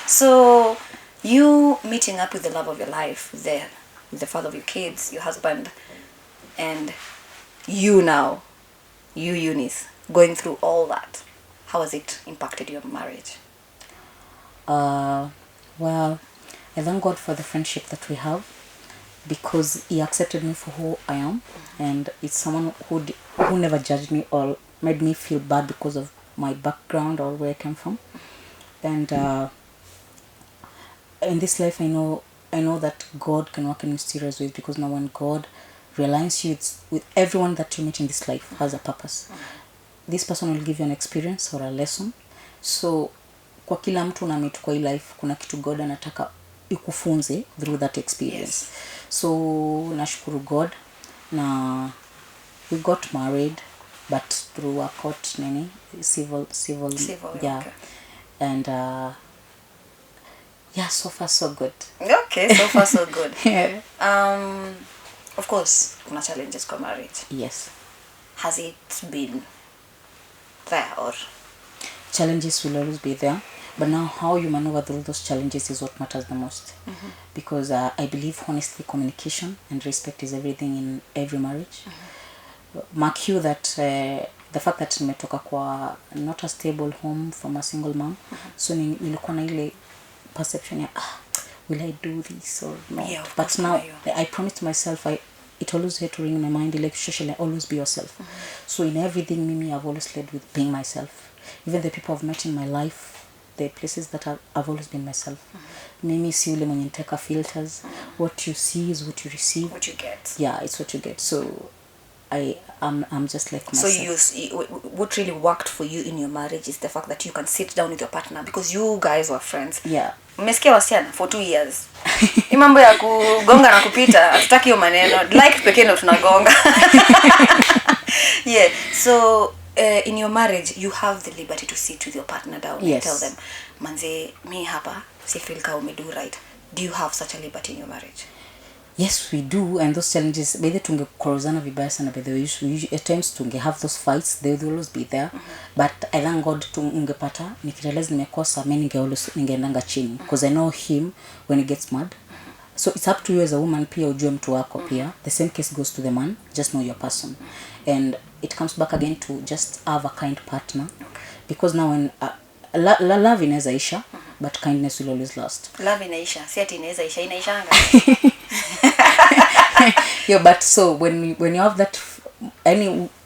So you meeting up with the love of your life, with the father of your kids, your husband, and you now, Eunice, going through all that. How has it impacted your marriage? Well, I thank God for the friendship that we have, because he accepted me for who I am, and it's someone who never judged me or made me feel bad because of my background or where I came from. And in this life, I know that God can work in mysterious ways, because now when God realigns you with everyone that you meet in this life has a purpose. This person will give you an experience or a lesson. So kwa kila mtu na meet kwa hii life kuna kitu God anataka ikufunze through that experience. Yes. So nashukuru God, na we got married but through a court civil yeah. Okay. And yeah, so far so good. Okay, so far so good. Yeah. Of course kuna challenges kwa marriage. Yes. Has it been there, or challenges will always be there, but now how you maneuver through those challenges is what matters the most. Because I believe honesty, communication, and respect is everything in every marriage. Mark you that the fact that nimetoka kwa not a stable home from a single mom, so nilikuwa na ile perception ya will I do this or not? Yeah, but now I promised myself it always had to ring in my mind, like socially, always be yourself. So in everything, Mimi, I've always led with being myself. Even the people I've met in my life, the places that I've always been myself. Mimi si ule mwenye niteka filters. What you see is what you receive. What you get. Yeah, it's what you get. So I'm just like myself. So what really worked for you in your marriage is the fact that you can sit down with your partner, because you guys were friends. Yeah. Mmesikia wasiana for 2 years. Ni mambo ya kugonga na kupita, hatutaki hiyo maneno. Like pekee ndo tunagonga. Yeah. So in your marriage you have the liberty to sit with your partner down and tell them, manze, me hapa si feel ka umedo right. Do you have such a liberty in your marriage? Yes, we do, and those challenges, by the tungekorozana vibaya sana, by the way, at times tunge have those fights, they will always be there. But I thank God ungepata, nikirealize nimekosa, mimi ningeendanga chini, because I know him when he gets mad. So it's up to you as a woman pia ujue mtu wako pia. The same case goes to the man, just know your person. And it comes back again to just have a kind partner. Because now when love inaweza isha, but kindness will always last. Love inaisha, si ati inaweza isha, inaishanga. Yeah, but so when you have that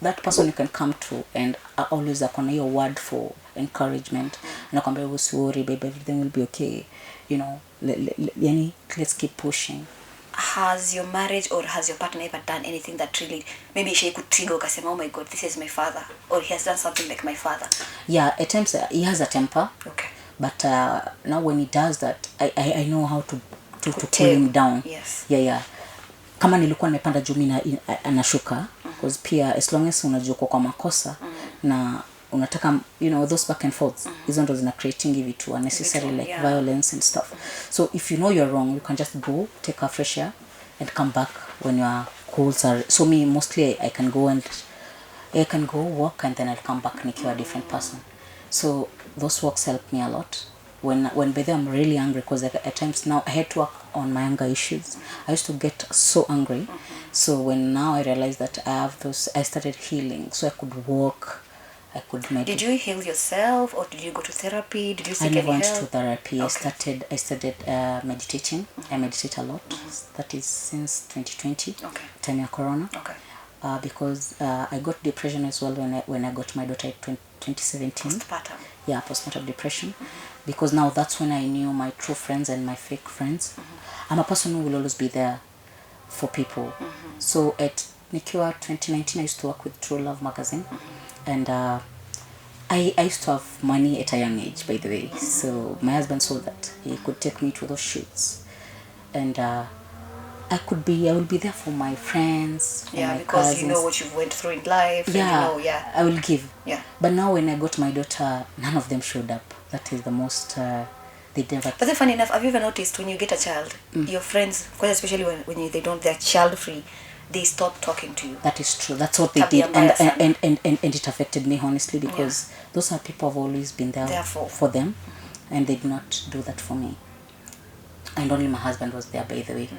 that person you can come to, and always akona your word for encouragement, anakwambia usiworry babe, everything will be okay, you know, let's keep pushing. Has your marriage or has your partner ever done anything that really maybe she could trigger ukasema, oh my god, this is my father, or he has done something like my father? Yeah, at times he has a temper. Okay. But now when he does that, I know how to pull him down. Yes. Yeah. Kama nilikuwa nimepanda juu mimi anashuka, because pia as long as unajua kwa makosa na unataka, you know, those back and forths, hizo ndo zina creating vitu unnecessary like violence and stuff. So if you know you're wrong, you can just go take a fresh air and come back when your goals are. So me mostly I can go walk and then I'll come back nikiwa a different person. So those walks help me a lot. When by then I'm really angry, because at times now I had to work on my anger issues. I used to get so angry. So when now I realized that I have those, I started healing. So I could walk, I could meditate. Did you heal yourself, or did you go to therapy? Did you seek any help? I went to therapy. Okay. I started meditating. I meditate a lot. That is since 2020. Okay. Time of Corona. Okay. Because I got depression as well when I got my daughter in 2017. Postpartum. Yeah, postpartum depression. Because now that's when I knew my true friends and my fake friends. I'm a person who will always be there for people. So at nikiwa 2019, I used to work with True Love magazine. And I used to have money at a young age, by the way. So my husband saw that he could take me to those shoots. And I will be there for my friends, for my because cousins. you know what you went through in life. Yeah, and you know, I will give. Yeah. But now when I got my daughter, none of them showed up. That is the most, they never. But then funny enough, have you ever noticed when you get a child, your friends, especially when they're child free, they stop talking to you? That is true. That's what they did. And it affected me, honestly, because those are people who have always been there for them. And they did not do that for me. And only my husband was there, by the way.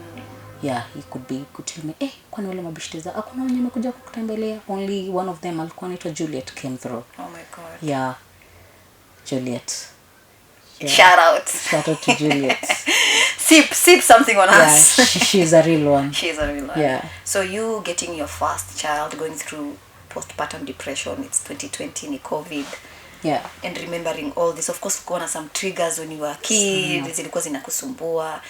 Yeah, he could tell me, kwani wale mabishtiza hakuna wenye wamekuja kukutembelea. Only one of them alikuwa anaitwa Juliet came through. Oh my god. Yeah, Juliet. Yeah. Shout out to Juliet. Sip something on us. Yeah, she's a real one. She's a real one. Yeah. So you getting your first child, going through postpartum depression, it's 2020, ni COVID. Yeah. And remembering all this, of course, kuna some triggers when you were a kid, zilikuwa zinakusumbua.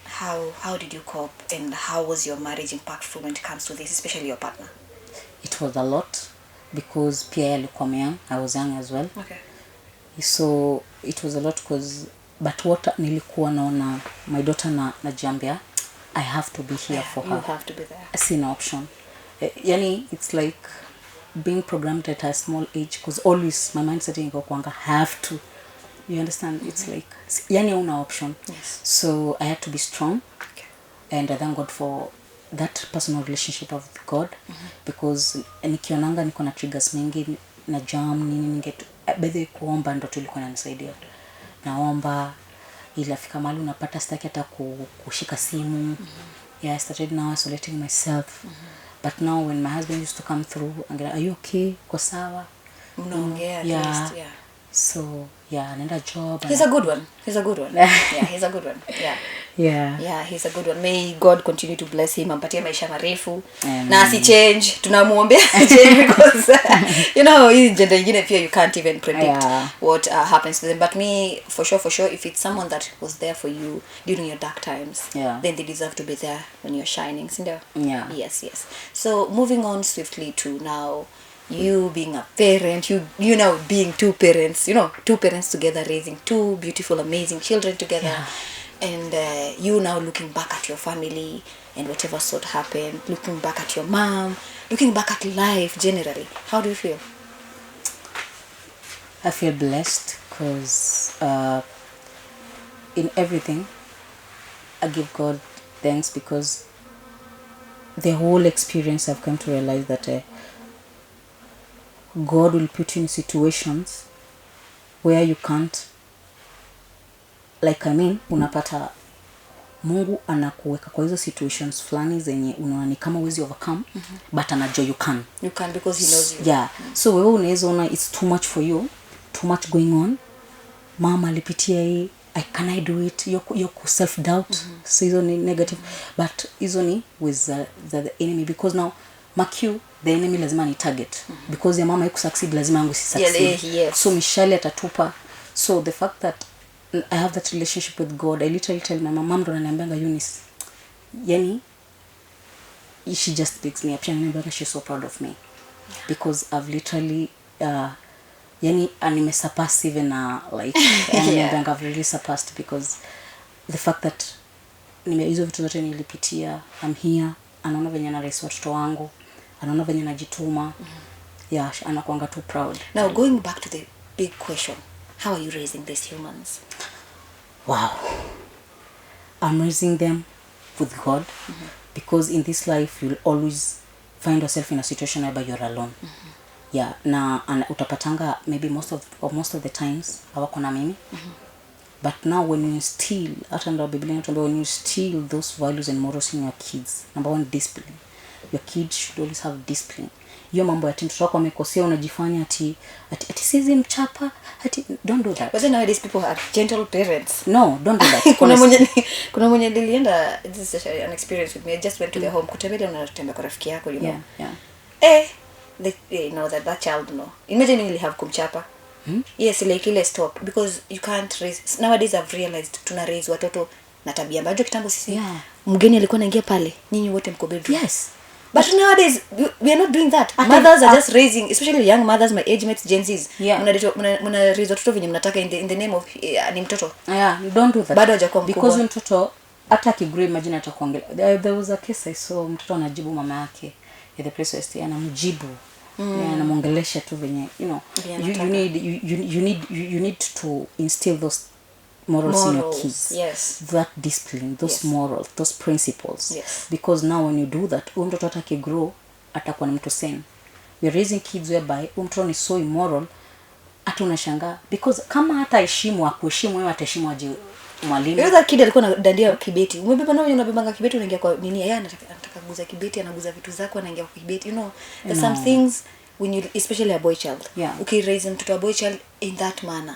How did you cope, and how was your marriage impactful when it comes to this, especially your partner? It was a lot, because pia alikuwa young, I was young as well. Okay. So it was a lot, but what nilikuwa naona my daughter na jambia, I have to be here for her. You have to be there. Sina option. Yani it's like being programmed at a small age, because always my mindset is kwanga have to. You understand? It's like yani una option. Yes. So I had to be strong. Okay. And I thank God for that personal relationship with God, because nikionanga niko na triggers mingi na jam nini bedhe kuomba ndo tulikuwa inanisaidia. Naomba ila fika mahali unapata sitaki hata kushika simu. Yeah, I started now isolating myself. But now when my husband used to come through, are you okay? Kwa sawa? Mnaongea at least, yeah. So yeah, another job. He's a good one. Yeah, he's a good one. Yeah, he's a good one. May God continue to bless him. Ampatie maisha marefu. Na asi change. Tunamuombea change, because you know, hii gender nyingine pia you can't even predict what happens to them. But me, for sure, if it's someone that was there for you during your dark times, then they deserve to be there when you're shining. Sindio? Yeah. Yes. So moving on swiftly to now, you being a parent, you know, being two parents together, raising two beautiful, amazing children together, and you now looking back at your family and whatever sort happened, looking back at your mom, looking back at life generally, how do you feel? I feel blessed, because in everything I give God thanks, because the whole experience I've come to realize that God will put you in situations where you can't, like unapata Mungu anakuweka kwa hizo situations fulani zenye unaona ni kama uwezi overcome, but anajua you can because he knows you. Yeah. So wewe unaweza ona it's too much for you, too much going on. Mama alipitia hii, can I do it? Your self doubt, so hizo ni negative, but hizo ni with the enemy, because now the enemy lazima ni target, because ya mama succeed lazima yangu si succeed. Yes. So mishale atatupa. So the fact that I have that relationship with God, I literally tell my mom ndo ananiambia Eunice, yani she just picks me up, and she's so proud of me because I've literally yani nimesurpass even like and I've really surpassed, because the fact that hizo vitu zote nilipitia, I'm here, anaona venye na raise watoto wangu, anaona venye najituma. Yeah, anakuanga too proud. Now going back to the big question, how are you raising these humans? Wow, I'm raising them with God, because in this life you'll always find yourself in a situation where you're alone. Yeah, na utapatanga maybe most of the times hawako na mimi. But now when you instill, hata ndio Biblia inatuambia, when you instill those values and morals in your kids, number one, discipline. Your kids should always have discipline. Hiyo mambo ya mtoto wako amekosea unajifanya ati sizi mchapa, don't do that. But nowadays people are gentle parents. No, don't do that. kuna mwenye nilienda, this is an experience with me. I just went to their home, kutembea unatembea kwa rafiki yako, you know. Yeah. They know that child no. Imagine you have kumchapa. Yes, like ile stop, because you can't raise. Nowadays I've realized tuna raise watoto na tabia ambayo kitambo sisi mgeni alikuwa anaingia pale, nyinyi wote mko bedroom. Yes. But nowadays we are not doing that. Mothers are just raising, especially young mothers, my age mates, Gen Zs. Mna raise watoto venye mnataka in the name of ni mtoto. Yeah, you don't do that. Bado hajakuwa mkubwa. Because mtoto hata kigrow, imagine atakuongelea. There was a case I saw, mtoto anajibu mama yake at the place where stay, anamjibu. Anamuongelesha tu venye, you know, you need to instill those morals in your kids. Yes. That discipline, those morals, those principles. Yes. Because now when you do that, mtoto atakigrow atakuwa ni mtu sane. We're raising kids whereby mtoto ni so immoral, hata unashangaa, because kama hata heshimu akuheshimu wewe, ataheshimu aje mwalimu. Yule kid alikuwa anadandia kibeti. Umebeba nao unabebanga kibeti, unaingia kwa nini? Yeye anataka kuguza kibeti, anaguza vitu zako, anaingia kwa kibeti. You know, there's some things when you, especially a boy child. Yeah. Okay, raise mtoto a boy child in that manner.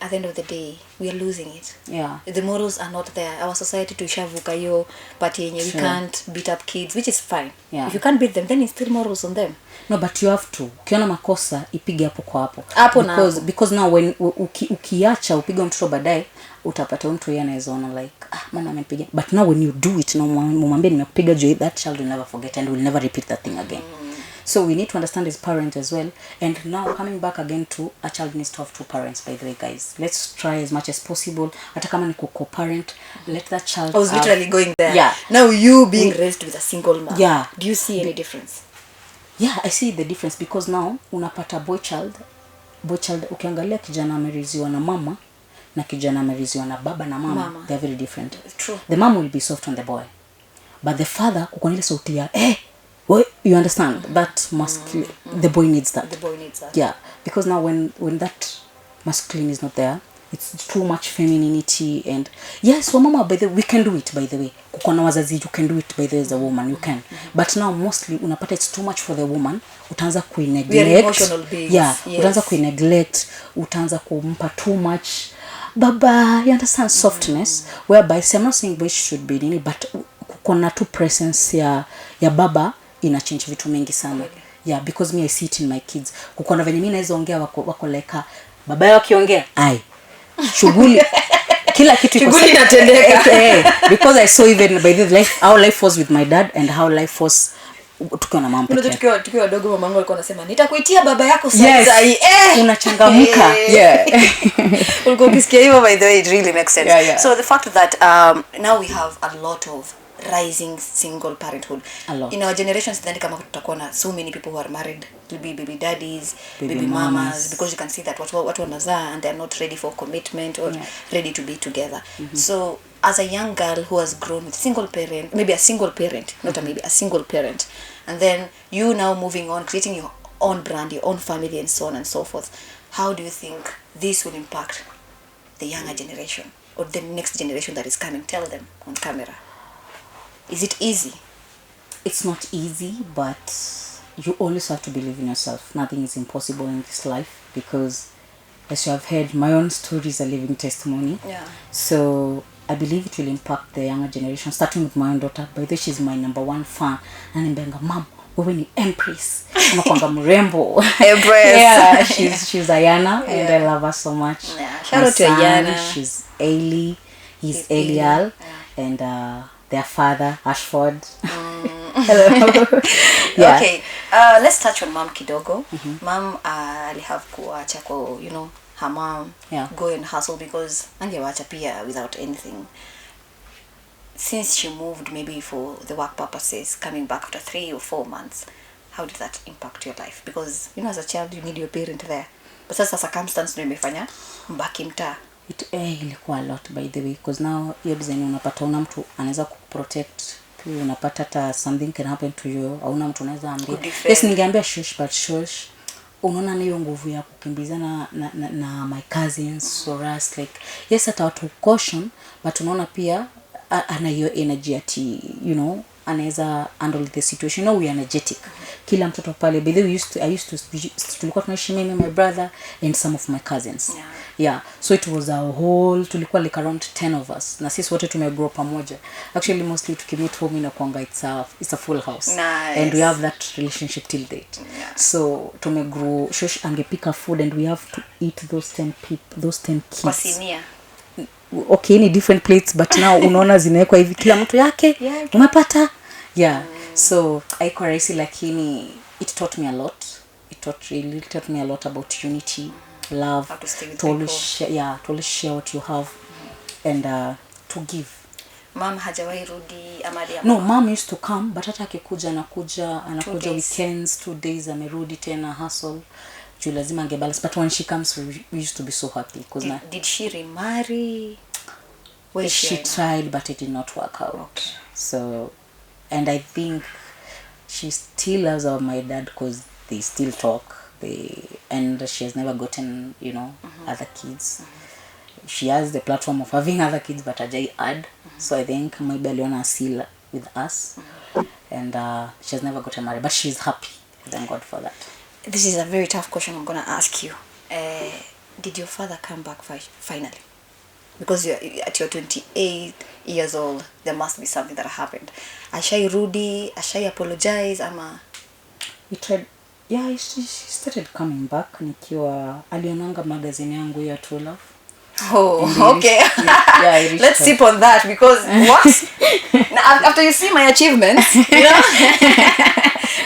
At the end of the day, we are losing it. Yeah. The morals are not there. Our society tushavuka hiyo but yenye we can't beat up kids, which is fine. Yeah. If you can't beat them, then instill morals on them. No, but you have to. Ukiona makosa ipige hapo kwa hapo. Because now when ukiacha upige mtoto baadaye, utapata mtu yeye anaezaona like mama amenipiga. But now when you do it, na mwambie nimekupiga juu, that child will never forget and will never repeat that thing again. So we need to understand as parents as well. And now coming back again to a child needs to have two parents, by the way, guys. Let's try as much as possible. Hata kama ni co-parent, let that child I was literally going there. Yeah. Now you being raised with a single mom. Yeah. Do you see any difference? Yeah, I see the difference, because now unapata boy child ukiangalia kijana ameriziwa na mama na kijana ameriziwa na baba na mama. They're very different. True. The mom will be soft on the boy, but the father kukonile sauti ya well, you understand that masculine, the boy needs that. The boy needs that. Yeah, because now when that masculine is not there, it's too much femininity. And yes, mama, by the way, we can do it, by the way. Kukona wazazi, you can do it, by the way, as a woman, you can. But now mostly unapata it's too much for the woman. Utaanza kuineglect. We are emotional beings. Yeah, yes. Utaanza kuineglect, utaanza kumpa too much baba, you understand, softness, whereby I'm not saying boys should be nini, but kukona tu presence ya baba ina change vitu mingi sana. Yeah, because me I see it in my kids. Kukona venye mimi naweza ongea wako like baba yao akiongea shughuli kila kitu shughuli inatendeka. Because I saw even by the life, how life was with my dad and how life was tukiwa na mama pekee. Tukiwa wadogo mamangu alikuwa anasema nitakuitia baba yako sasa. Yes. Unachangamka. Yeah. Ulikuwa ukisikia hivyo, by the way, it really makes sense. Yeah. So the fact that now we have a lot of rising single parenthood. A lot. In our generations, then kama tutakuwa na so many people who are married, will be baby daddies, baby mamas, because you can see that what wanazaa and they're not ready for commitment or ready to be together. So as a young girl who has grown with single parent, maybe a single parent, not a maybe, a single parent, and then you now moving on, creating your own brand, your own family, and so on and so forth, how do you think this will impact the younger generation or the next generation that is coming? Tell them on camera. Is it easy? It's not easy, but you always have to believe in yourself. Nothing is impossible in this life, because as you have heard, my own story is a living testimony. Yeah. So I believe it will impact the younger generation, starting with my own daughter. By the way, she's my number one fan. And I'm Mom, wewe ni Empress. Unakuanga mrembo. Empress. Yeah, she's Ayana, and I love her so much. Yeah. Shout out to Ayana. She's Ailey. He's Elial. Yeah. And their father, Ashford. Hello. Yeah. Okay, let's touch on mom kidogo. Mom have kuacha ko, you know, her mom go and hustle because angewacha pia without anything. Since she moved maybe for the work purposes, coming back after 3 or 4 months, how did that impact your life? Because you know, as a child you need your parent there, but sasa circumstance ndio imefanya mbaki mtaa. Ilikuwa a lot, by the way, because now hiyo design unapata una mtu anaweza kuprotect, unapata hata something can happen to you, au una mtu anaweza ambia yes, ningeambia shush, but shush, unaona hiyo nguvu ya kukimbizana na my cousins or us, like yes, hata watu caution, but unaona pia ana hiyo energy ati, you know, anaweza handle the situation. You know, we are energetic. Kila mtoto pale, by the way, I used to tulikuwa tunaishi mimi, my brother and some of my cousins. Yeah, so it was a whole, tulikuwa like around 10 of us, na sisi wote tumegrow pamoja. Actually mostly tukimit home inakuanga it's a full house. Nice. And we have that relationship till date. So tumegrow, shosh angepika food and we have to eat those 10 kids kwa sinia. Okay, ni different plates, but now unaona zinawekwa hivi kila mtu yake. Umepata? So haiko rahisi, lakini it taught me a lot. It taught me a lot about unity, love, to share what you have, and to give. Mom hajawahi rudi amadi? No, mom used to come, but hata akikuja anakuja weekends, 2 days amerudi tena hustle. Lazima angebalance, but when she comes we used to be so happy because did she remarry? She tried, but it did not work out. Okay. So, and I think she still loves my dad because they still talk. And she has never gotten, you know, other kids. She has the platform of having other kids, but ajai add. So I think maybe aliona still with us, and she has never gotten married, but she's happy. Thank God for that. This is a very tough question I'm going to ask you. Did your father come back finally? Because at your 28 years old, there must be something that happened. Ashai rudi, ashai apologize, ama? He tried. Yeah, he started coming back. Nikiwa alionanga magazine yangu ya True Love. Oh, okay. Let's sip on that, because what? Now, after you see my achievements, you know?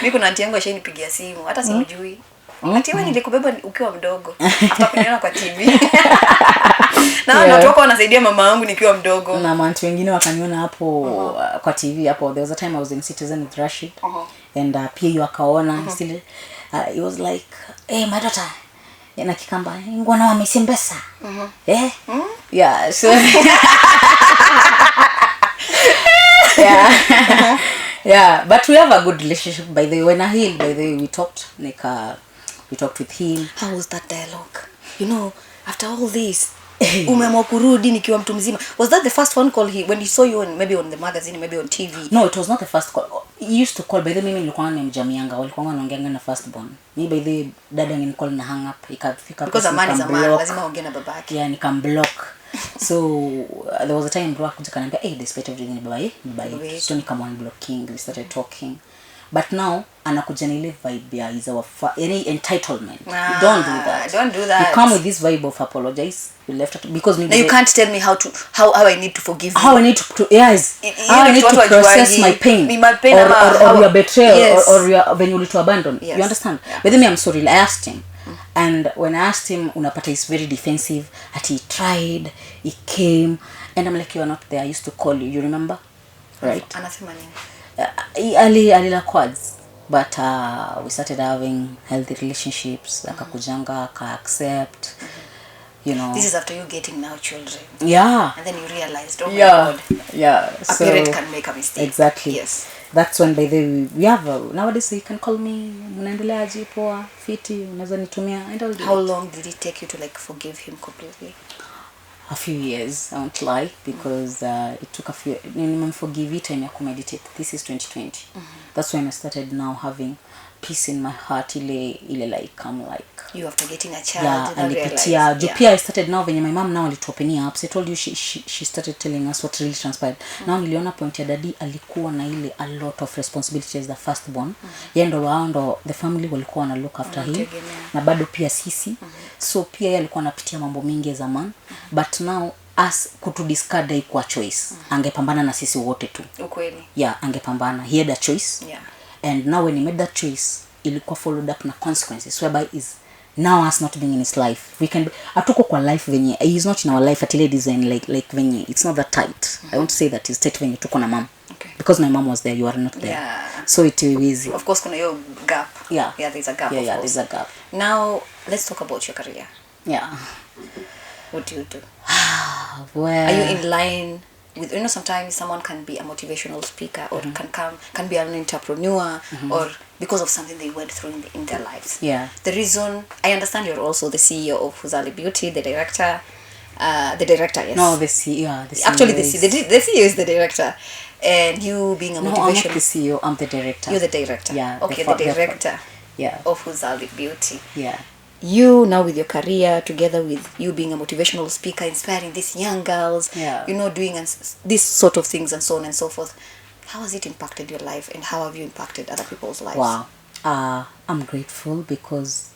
Mimi kuna auntie yangu ashanipigia simu, hata simjui. Auntie wewe nilikubeba ukiwa mdogo. After kuniona kwa TV. Na watu wako wanasaidia mama yangu nikiwa mdogo. Na auntie wengine wakaniona hapo kwa TV hapo. There was a time I was in Citizen with Rashid. And pia yu akaona still he was like, "Hey my daughter, na kikamba ngwana wa misimbesa." Yeah, so yeah, but we have a good relationship. By the way, when I healed, by the way, we talked with him. How was that dialogue? You know, after all this, umeamua kurudi nikiwa mtu mzima. Was that the first phone call when he saw you maybe on the magazine, maybe on TV? No, it was not the first call. He used to call. By the way, mimi nilikuwa nimemjamianga, walikuwa wanaongeanga na first born. Mimi by the way, dada angenicall na hang up, ikafika because amani zamani lazima ongea na babake. Yeah, nikamblock. So there was a time bro akuja kanambia, "Hey, despite everything bye." So nikamwanblocking, we started talking. But now anakuja na ile vibe ya is our any entitlement. Don't do that. You come with this vibe of apologize. You left it because maybe you can't tell me how I need to forgive you. How I need to yes. How I need to process my pain. Or your betrayal, yes. or your when you to abandon. Yes. You understand? Yeah. But then I'm sorry. I asked him. And when I asked him, unapata he's very defensive. That he tried, he came, and I'm like, "You are not there. I used to call you. You remember?" right? Anasema nini? Alila quads, but we started having healthy relationships. Akakujanga, aka accept, you know. This is after you getting now children. Yeah. And then you realized, oh my God. Yeah. A parent can make a mistake. Exactly. Yes. That's when by the we have nowadays you can call me, mnaendeleaje, poa, fiti, unaweza nitumia, and all. How long did it take you to like forgive him completely? A few years, I won't lie, because it took a few. Forgive it and meditate. This is 2020. That's when I started now having peace in my heart. Ile like I'm like. You after getting a child. Yeah, alipitia. Jupia I started now when my mom now alituopening up. I told you she started telling us what really transpired. Now niliona point ya daddy alikuwa na ile a lot of responsibilities as the firstborn. Yeye ndo the family walikuwa na look after him. Na bado pia sisi. So pia yeye alikuwa anapitia mambo mingi za man. But now as kutudiscard haikuwa choice. Angepambana na sisi wote tu. Ukweli. Yeah, angepambana. He had a choice. Yeah. And now when he made that choice, ilikuwa followed up na consequences whereby is now us not being in his life. We can atuko kwa life venye he is not in our life at ile design like venye it's not that tight. I won't say that it's tight venye tuko na mom. Okay. Because my mom was there, you are not there. Yeah. So it is easy. Of course kuna hiyo gap. Yeah. Yeah, there's a gap. Yeah, there's a gap. Now let's talk about your career. Yeah. What do you do? Well, are you in line with, you know, sometimes someone can be a motivational speaker or can be an entrepreneur or because of something they went through in their lives. Yeah. The reason, I understand you're also the CEO of Huzali Beauty, the director, yes. No, the CEO. Actually, the CEO is the director. And you being a motivational... No, I'm not the CEO, I'm the director. You're the director. Yeah. Okay, the director yeah. of Huzali Beauty. Yeah. You now with your career, together with you being a motivational speaker, inspiring these young girls, you know, doing this sort of things and so on and so forth. How has it impacted your life and how have you impacted other people's lives? Wow. I'm grateful because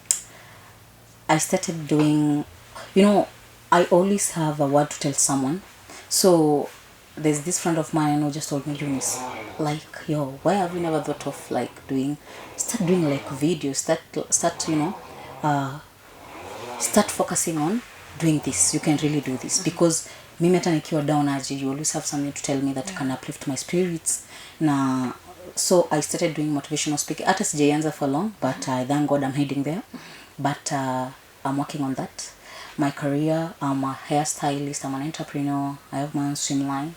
I started doing, you know, I always have a word to tell someone. So there's this friend of mine who just told me, Eunice, like, yo, why have you never thought of like start doing like videos, start, you know, start focusing on doing this. You can really do this because mimi hata nikiwa down aje, you always have something to tell me that can uplift my spirits. Na so I started doing motivational speaking. Hata sijaanza for long, but I thank God I'm heading there. But I'm working on that. My career, I'm a hairstylist, I'm an entrepreneur. I have my own swim line,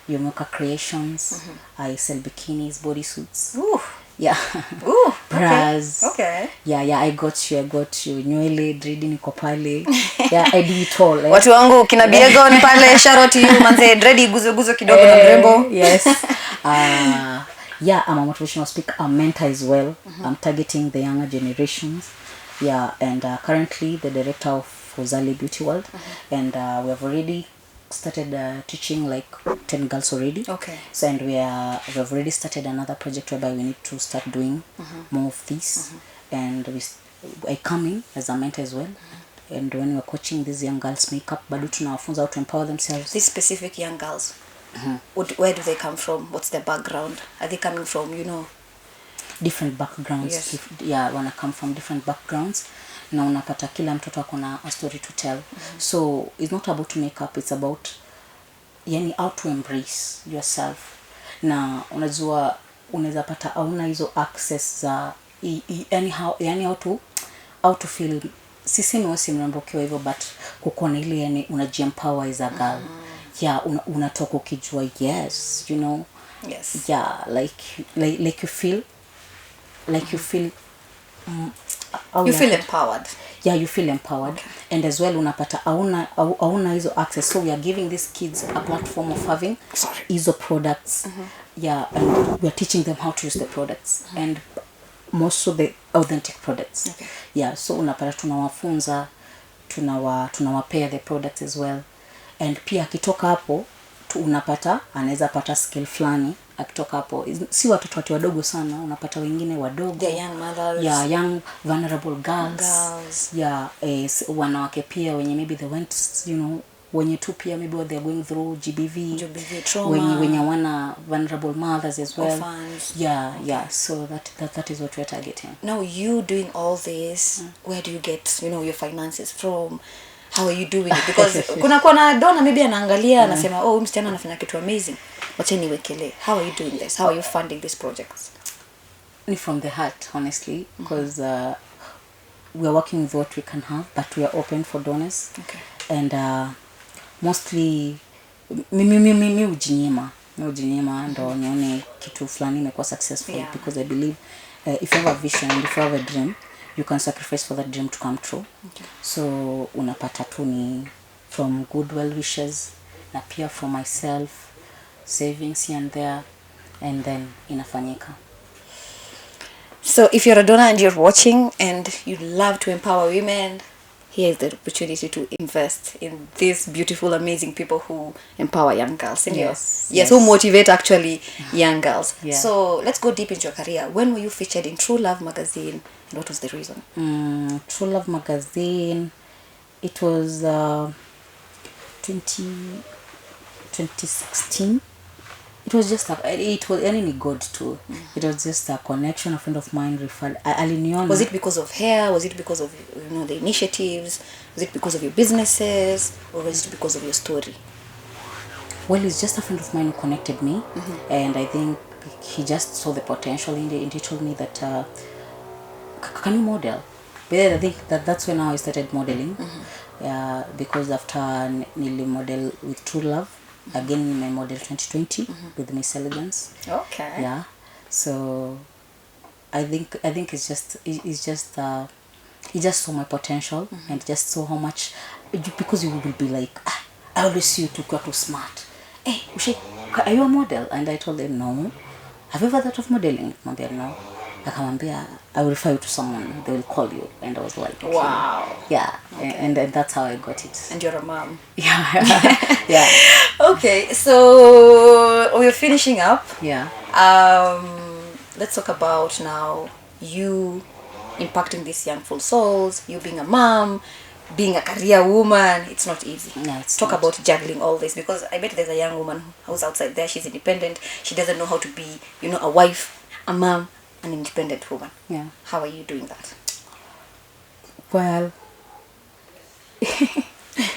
Yomoka Creations. I sell bikinis, bodysuits. Ooh. Yeah. Ooh. Bras. Okay. Yeah, I got you. Nywele, dread niko pale. Yeah, I do it all. Watu wangu kina Biegon pale, shout out to you manze, dread guzo kidogo na mrembo. Yes. Yeah, I'm a motivational speaker, I'm a mentor as well. I'm targeting the younger generations. Yeah, and currently the director of Huzali Beauty World, and we have already started teaching like 10 girls already. Okay. So and we have already started another project whereby we need to start doing more of this, and I come in as a mentor as well. And when we're coaching these young girls makeup, bado tunawafunza how to empower themselves. These specific young girls, where do they come from? What's their background? Are they coming from, you know, different backgrounds? Yes. Yeah, wanna come from different backgrounds. Na unapata kila mtoto akona a story to tell. So it's not about makeup, it's about yani how to embrace yourself. Na unajua unaweza pata hauna hizo access za yani how to feel. Sisemi wasi mrembo kiwa hivyo, but kukona ile yani unajiempower as a girl. Yeah, unatoka ukijua yes, you know. Yes. Yeah, like you feel you feel empowered. Yeah, you feel empowered. Okay. And as well unapata hauna hizo access, so we are giving these kids a platform of having hizo products. Yeah, and we are teaching them how to use the products and most of the authentic products. Okay. Yeah, so unapata tunawafunza, tunawapea the products as well. And pia akitoka hapo unapata anaweza pata skill fulani. Akitoka hapo si watoto wadogo sana, unapata wengine wadogo, the young mothers. Yeah, young vulnerable girls. Yeah, wanawake pia wenye maybe they went, you know, wenye tu pia maybe what they're going through GBV trauma, wenye wana vulnerable mothers as well. Orphans. Yeah, so that is what we're targeting. Now you doing all this, where do you get, you know, your finances from? How are you doing it? Because kuna na dona maybe anaangalia anasema, oh, msichana anafanya kitu amazing. wacheni how are you doing this? How are you funding these projects? From the heart, honestly, because we are working with what we can have, but we are open for donors. Okay. And mostly mi ujinyima ndo nione kitu fulani imekuwa successful. Yeah. Because I believe if you have a vision and if you have a dream, you can sacrifice for that dream to come true. Okay. So unapata tu ni from good well wishes na pia from myself, savings here and there, and then inafanyika. So if you're a donor and you're watching and you love to empower women, here is the opportunity to invest in these beautiful, amazing people who empower young girls. Yes, who motivate actually young girls. Yeah. So let's go deep into your career. When were you featured in True Love magazine, and what was the reason? True Love magazine, it was 2016. It was just any God too. It was just a connection. A friend of mine referred. Was it because of hair? Was it because of the initiatives? Was it because of your businesses, or was it because of your story? Well, it's just a friend of mine who connected me, and I think he just saw the potential in it, and he told me that can you model? But I think that's when I started modeling. Because after Nili model with True Love. Again in my model 2020 with Miss Elegance. Okay. Yeah. So I think it's just he just saw my potential and just saw how much, because you will be like, I always see you too smart. Hey, are you a model? And I told him no. Have you ever thought of modeling? Mambia no. Akamwambia, I will refer you to someone, they will call you. And I was like, okay. Wow. Yeah. Okay. And that's how I got it. And you're a mom. Yeah. Yeah. Okay, so we're finishing up. Yeah. Let's talk about now you impacting these young full souls, you being a mom, being a career woman. It's not easy. No, it's Talk not. About juggling all this, because I bet there's a young woman who's outside there, she's independent, she doesn't know how to be, a wife, a mom, an independent woman. Yeah. How are you doing that? Well,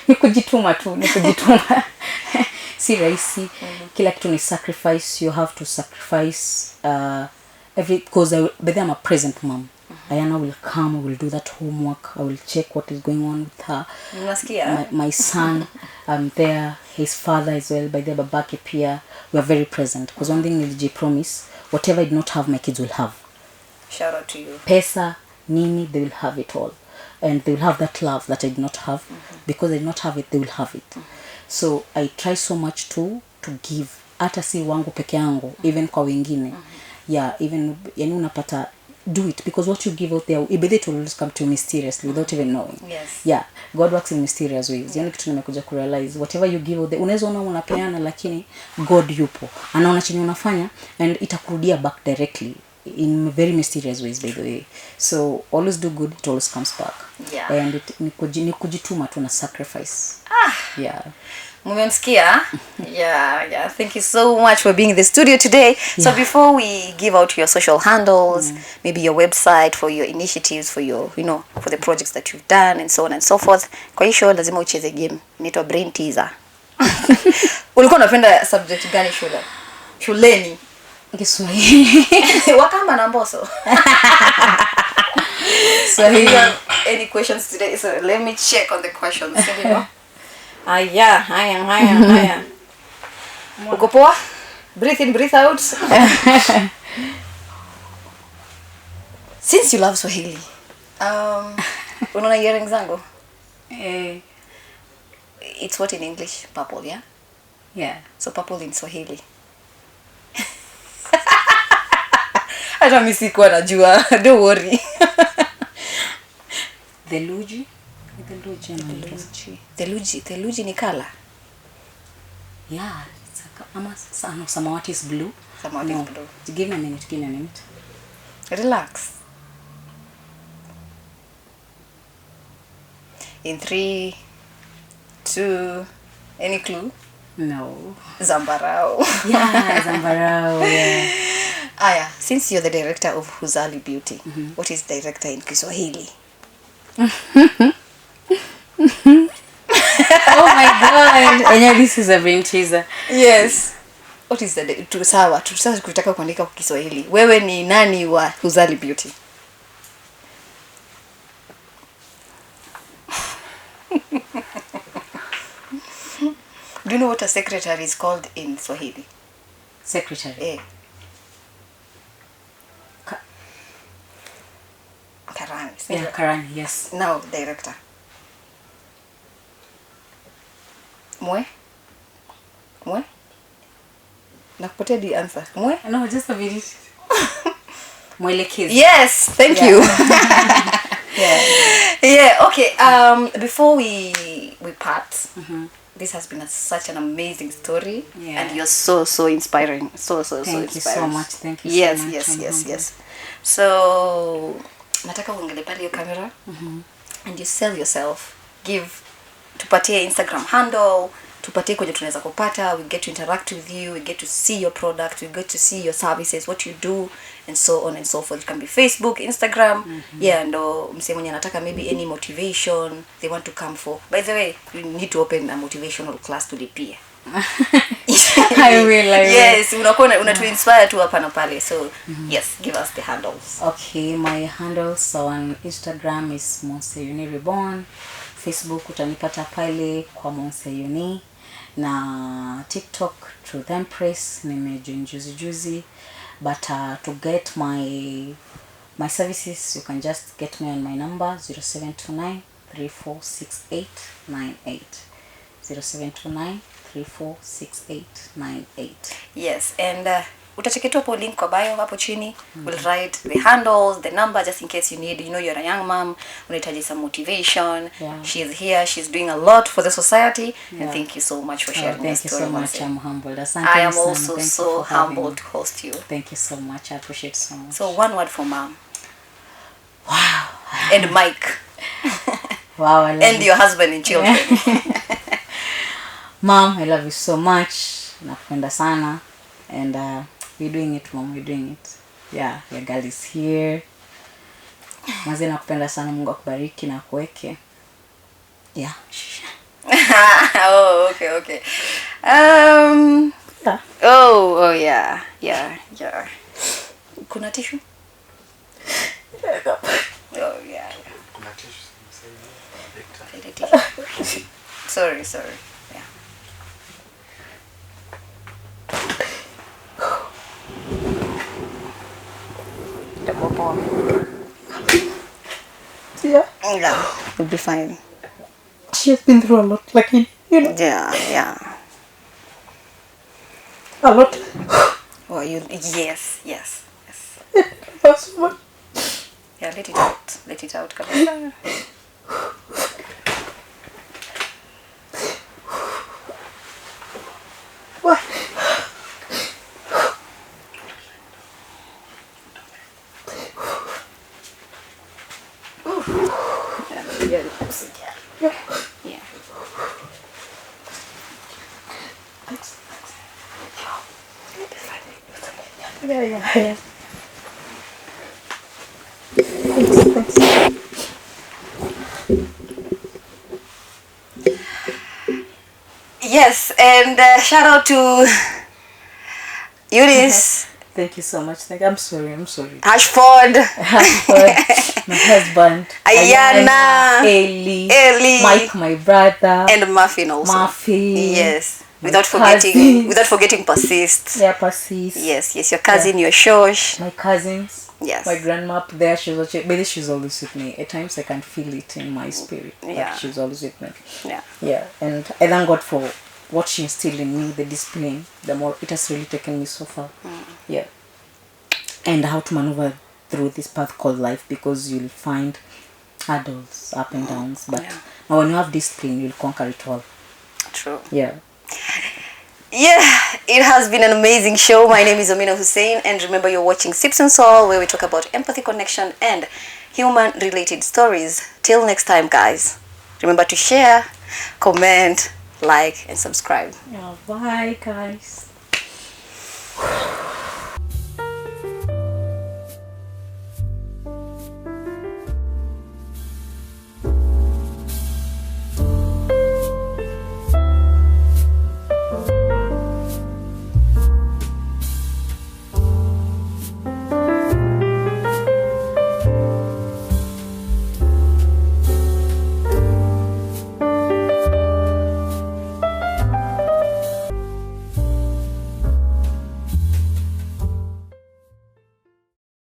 nikujituma si rahisi. Kila kitu ni sacrifice. You have to sacrifice because I'm a present mom. Ayana will come, I will do that homework, I will check what is going on with her. My son, I'm there, his father as well, by the babake pia. We are very present, because one thing Niliji promise, whatever I did not have, my kids will have. Shout out to you. Pesa, nini, they will have it all. And they will have that love that I did not have. Because I did not have it, they will have it. So I try so much to give. Hata si wangu peke yangu, even kwa wengine. Yeah, even yani unapata, do it, because what you give out there, it will always come to you mysteriously without even knowing. Yes. Yeah, God works in mysterious ways. Yani kitu nimekuja kurealize, whatever you give out there, unaweza ona unapeana, lakini God yupo. Anaona chenye unafanya and itakurudia back directly in very mysterious ways, by the way. So always do good, it always comes back. Yeah. And ni kujituma tu na sacrifice. Yeah. Mumemsikia? Yeah. Thank you so much for being in the studio today. Yeah. So before we give out your social handles, maybe your website for your initiatives, for your, for the projects that you've done and so on and so forth. Kwa hii show lazima ucheze game. Inaitwa brain teaser. Ulikuwa unapenda subject gani shuleni? Kiswahili. Wakamba na Mbosso. So do you have any questions today? So let me check on the questions. Haya. Uko poa? Breathe in, breathe out. Since you love Swahili, unaona earrings zangu? It's what in English? Purple, yeah? Yeah. So purple in Swahili. Hata mimi sikuwa najua. Don't worry. Theluji ni color. Yeah, it's samawati is blue. Samawati is blue. Give me a minute. Relax. In 3, 2, any clue? No. Zambarao. Yeah, Zambarao. Yeah. Aya, since you're the director of Huzali Beauty, what is director in Kiswahili? Oh my God! And yeah, this is a brain teaser. Yes. what is the sawa kutaka kuandika kwa Kiswahili. Wewe ni nani wa Huzali Beauty? Do you know what a secretary is called in Swahili? Secretary. Karani. Yeah, Karani, yes. Now, director. Mwe? Nakupatia the answer. Mwe? No, just a minute. Mwelekezi. Yes, thank you. Yeah, okay. Before we part, this has been such an amazing story, and you're so inspiring. So inspiring. Thank you so much. Thank you so much. Yes. So, nataka uangalie pale hiyo camera, and you sell yourself. Tupatie Instagram handle, tupatie kwenye tunaweza kupata. We get to interact with you, we get to see your product, we get to see your services, what you do, and so on and so forth. It can be Facebook, Instagram, ndo msee mwenye anataka maybe any motivation they want to come for. By the way, you need to open a motivational class to lipia. I will. Yes, una to inspire tu hapa na pale. So, yes, give us the handles. Okay, my handles on Instagram is Monse Uni Reborn. Facebook utanipata pale kwa Monse Uni, na TikTok Truth Empress nimejoin juzi. But to get my services, you can just get me on my number 0729 346898. 0729 346898. Yes, and utacheketu hapo link kwa bio hapo chini. We'll write the handles, the number, just in case you need, you're a young mom, unahitaji some motivation. She is here, she's doing a lot for the society, and thank you so much for sharing your story. Thank you so much. I'm humbled. I am also so humbled to host you. Thank you so much. I appreciate it so much. So one word for mom. Wow. And Mike. Wow, I love and your husband and children. Mom, I love you so much. Nakupenda sana. And we're doing it, Mom. We're doing it. Yeah, your girl is here. Mazi nakupenda sana. Mungu akubariki na kuweke. Yeah. Oh, okay. Yeah. Oh, yeah. Kuna tissue? Oh, yeah. Kuna tissue. Sorry. Yeah. Yeah. You'll be fine. She has been through a lot, like, Yeah. A lot. Oh, yes. That's what. Yeah, let it out. Kabisa. What? Yeah. Yeah. Thanks. Yes, and shout out to Eunice. Thank you so much. I'm sorry. Ashford. My husband. Ayana. Eli. Mike, my brother. And Muffin also. Muffin. Yes. Without forgetting Persist. Yeah, Persist. Yes. Your cousin, your shosh. My cousins. Yes. My grandma up there, she's always with me. At times I can feel it in my spirit. Yeah. She's always with me. Yeah. And I thank God for what she instilled in me, the discipline. The more it has really taken me so far. Yeah. And how to maneuver through this path called life, because you'll find hurdles, up and downs. But now when you have discipline, you'll conquer it all. True. Yeah. Yeah, it has been an amazing show. My name is Amina Hussein, and remember, you're watching Sips and Soul, where we talk about empathy, connection, and human-related stories. Till next time, guys. Remember to share, comment, like, and subscribe. Yeah, bye, guys.